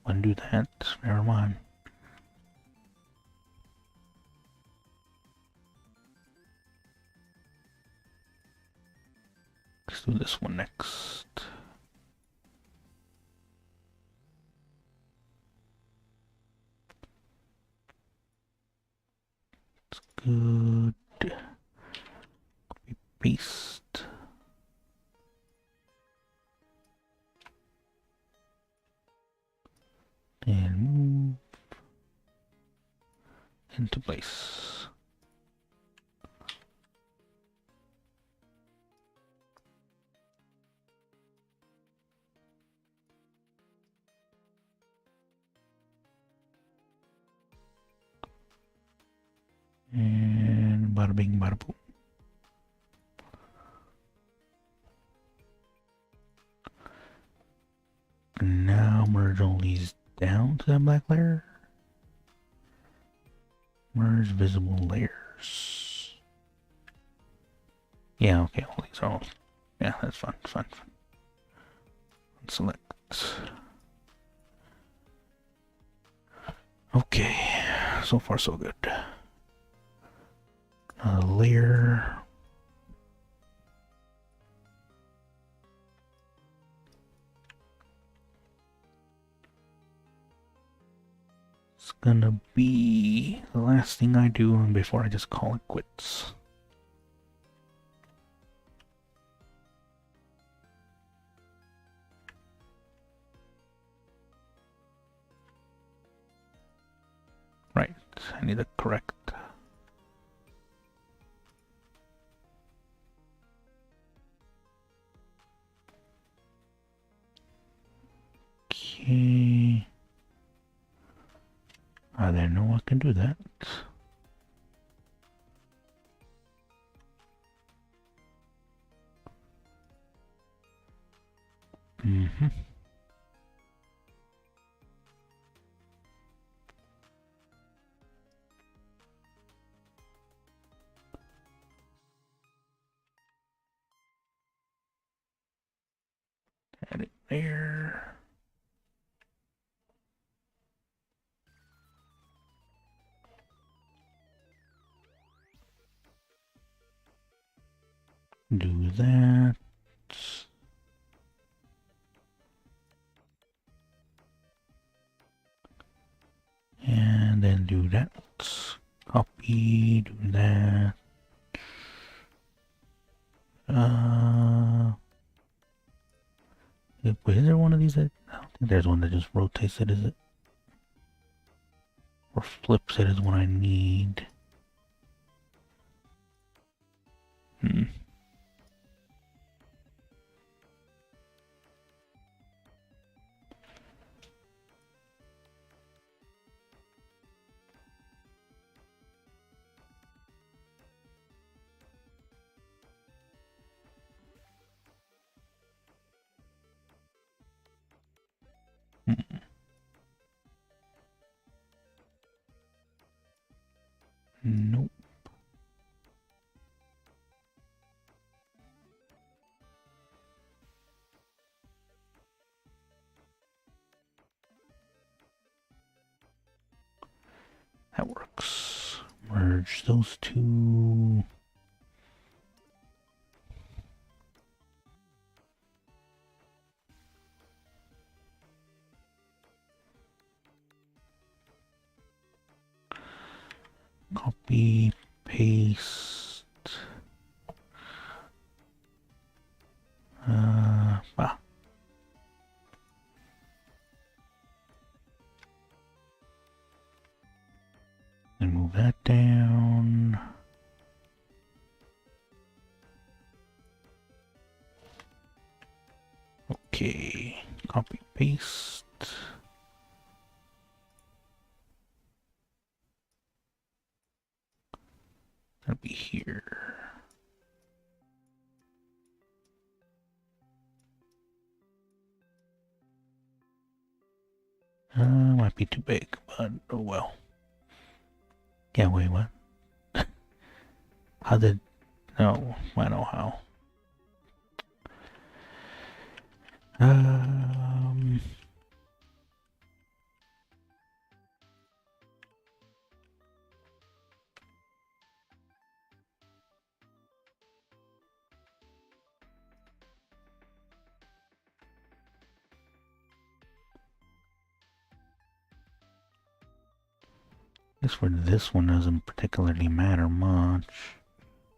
Undo that. Never mind. Let's do this one next. It's good. Copy, paste. And move into place. And bada bing, bada boom. Now merge all these down to that black layer. Merge visible layers. Yeah, okay, all these are all. Yeah, that's fine, fine. Select. Okay, so far so good. Layer. It's gonna be the last thing I do before I just call it quits. Right, I need to correct. Okay. I didn't know I can do that. Mm-hmm. Add it there. Do that. And then do that. Copy, do that. Wait, is there one of these that I don't think there's one that just rotates it, is it? Or flips it is what I need. Nope. That works. Merge those two. Copy, paste. And move that down. Okay, copy, paste. That'll be here. Might be too big, but oh well. Yeah, wait, what? How did... No, I know how. Um, Guess for this one doesn't particularly matter much.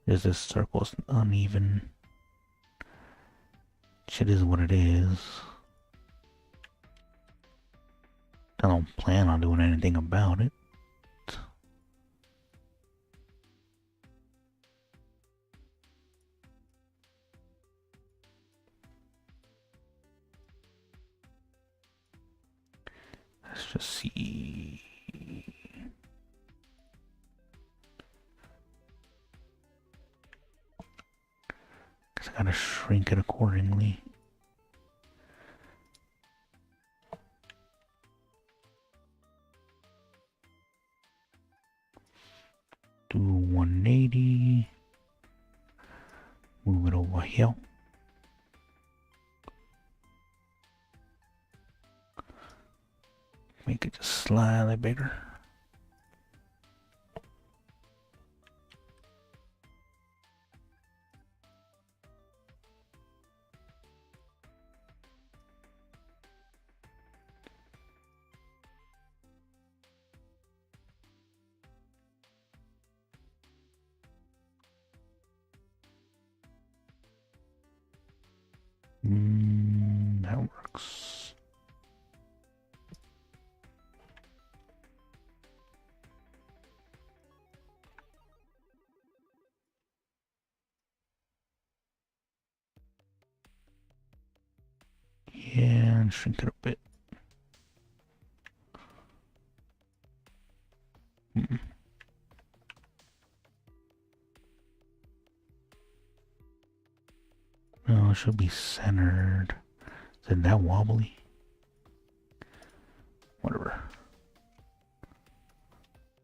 Is this circle's uneven? Shit is what it is. I don't plan on doing anything about it. Let's just see. Cause I gotta shrink it accordingly. Do 180. Move it over here. Make it just slightly bigger. That works. Yeah, and shrink it a bit. No, it should be centered. Is it that wobbly? Whatever.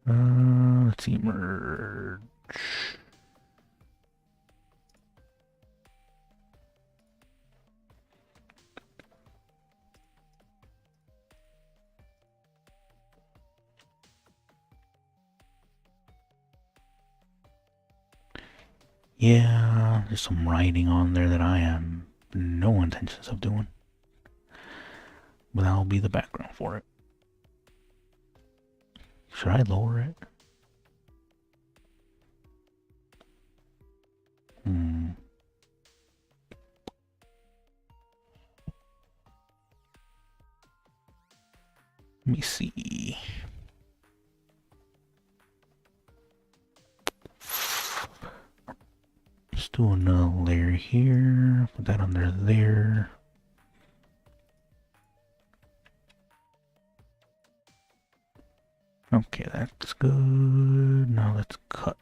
Let's see, merge. Yeah, there's some writing on there that I have no intentions of doing. But that'll be the background for it. Should I lower it? Let me see. Let's do another layer here. Put that under there. Okay, that's good. Now let's cut.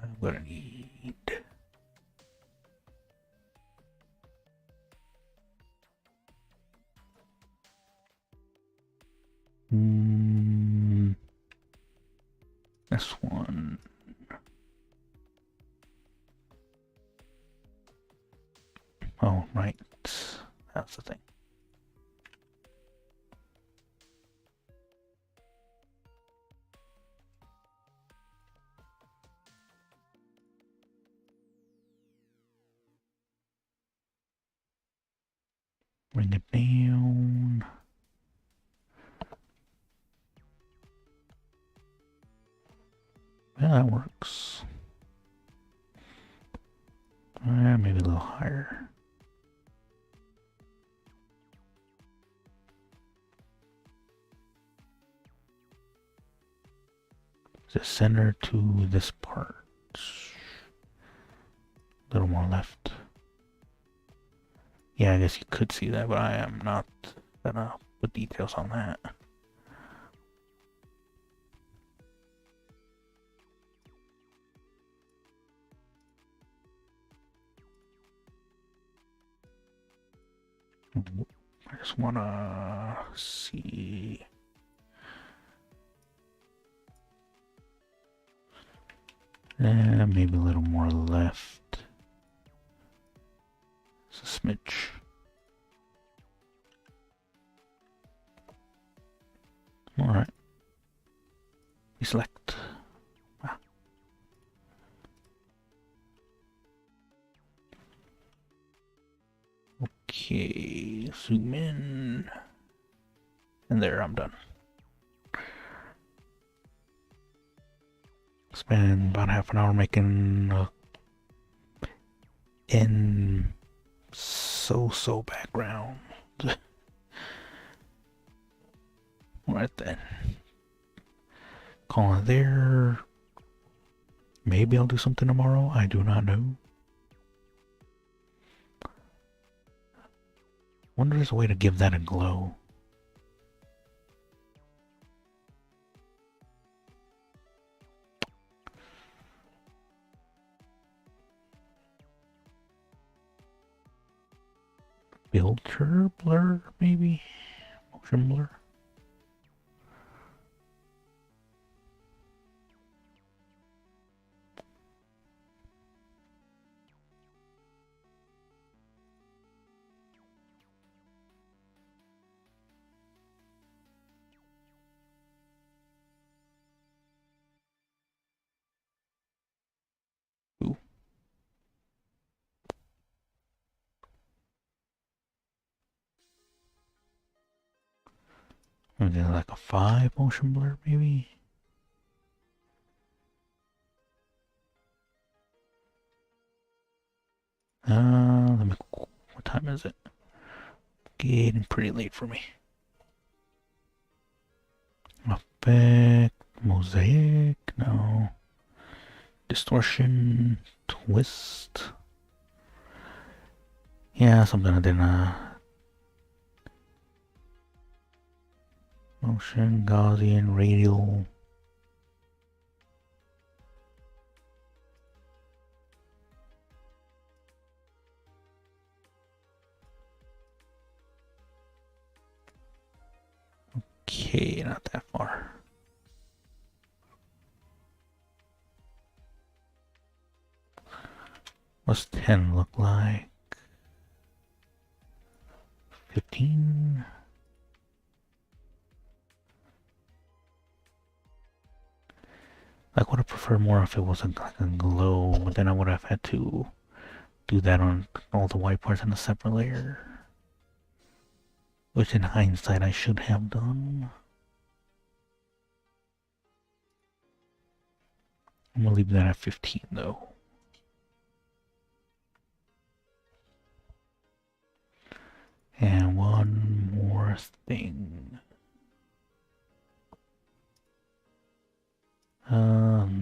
I'm gonna need this one. Oh, right. That's the thing. Bring it down. Yeah, that works. Maybe a little higher. The center to this part. A little more left. Yeah, I guess you could see that, but I am not gonna put details on that. I just wanna see. Maybe a little more left. It's a smidge. Alright. Select. Wow. Okay, zoom in. And there, I'm done. Spend about half an hour making a so background. Right then. Call it there. Maybe I'll do something tomorrow. I do not know. Wonder if there's a way to give that a glow. Filter blur, maybe? Motion blur? Ooh. Maybe like a 5 motion blur, maybe? Let me. What time is it? Getting pretty late for me. Effect, mosaic, no. Distortion, twist. Yeah, something I didn't. Motion, Gaussian, radial. Okay, not that far. What's 10 look like? 15? I would have preferred more if it wasn't like a glow, but then I would have had to do that on all the white parts in a separate layer. Which in hindsight I should have done. I'm gonna leave that at 15 though. And one more thing.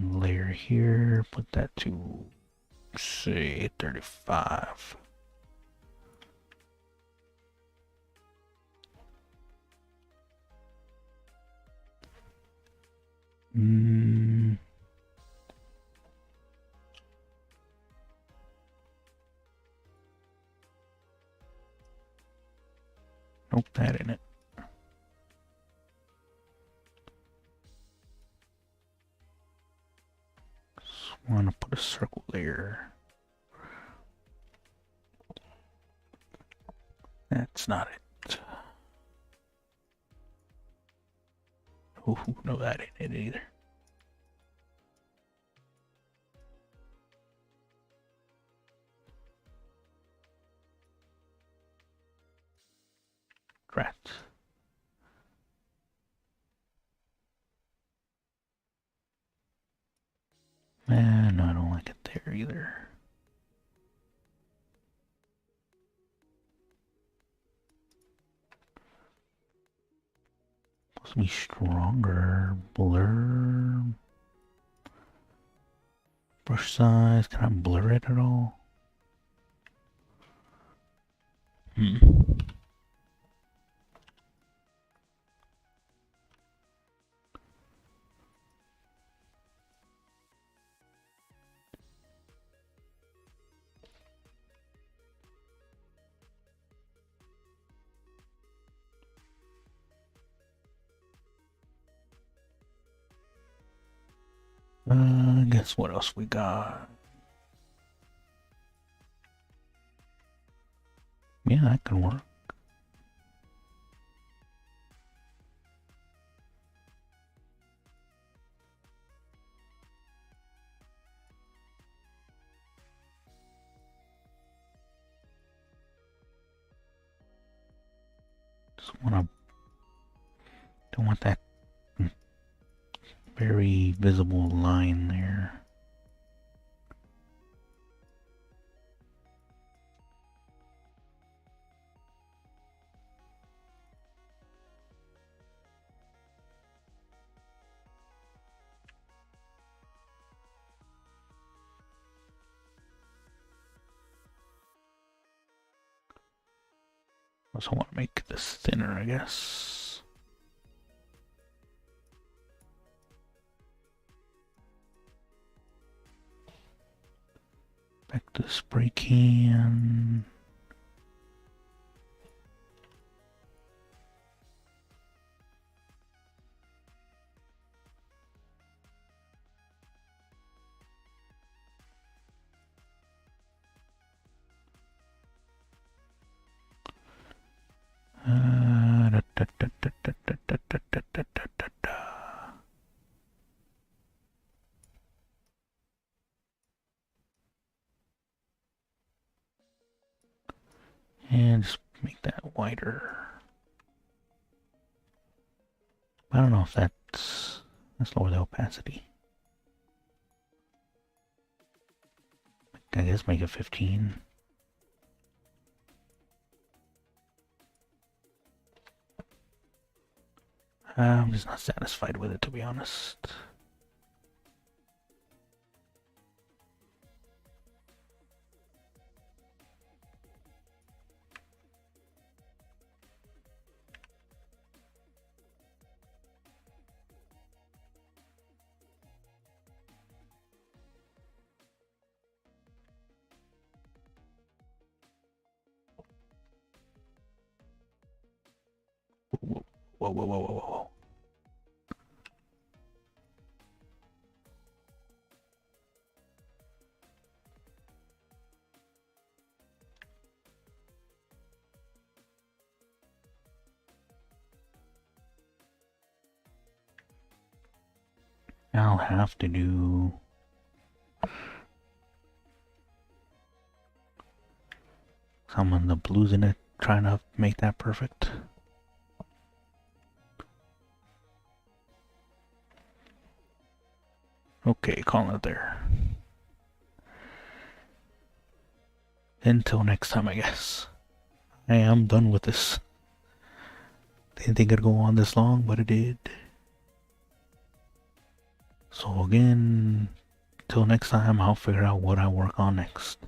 Layer here, put that to, say, 35. Nope, that in it. Just want to put a circle there. That's not it. Oh, no, that ain't it either. Drat. And no, I don't like it there either. Supposed to be stronger. Blur. Brush size. Can I blur it at all? Guess what else we got? Yeah, that could work. Just don't want that very visible line there. Also want to make this thinner, I guess. Back to the spray can. And just make that wider. I don't know if let's lower the opacity. I guess make it 15. I'm just not satisfied with it, to be honest. Whoa, whoa, whoa, whoa, whoa, whoa. I'll have to do some of the blues in it, trying to make that perfect. Okay, call it there. Until next time, I guess. I am done with this. Didn't think it'd go on this long, but it did. So again, till next time, I'll figure out what I work on next.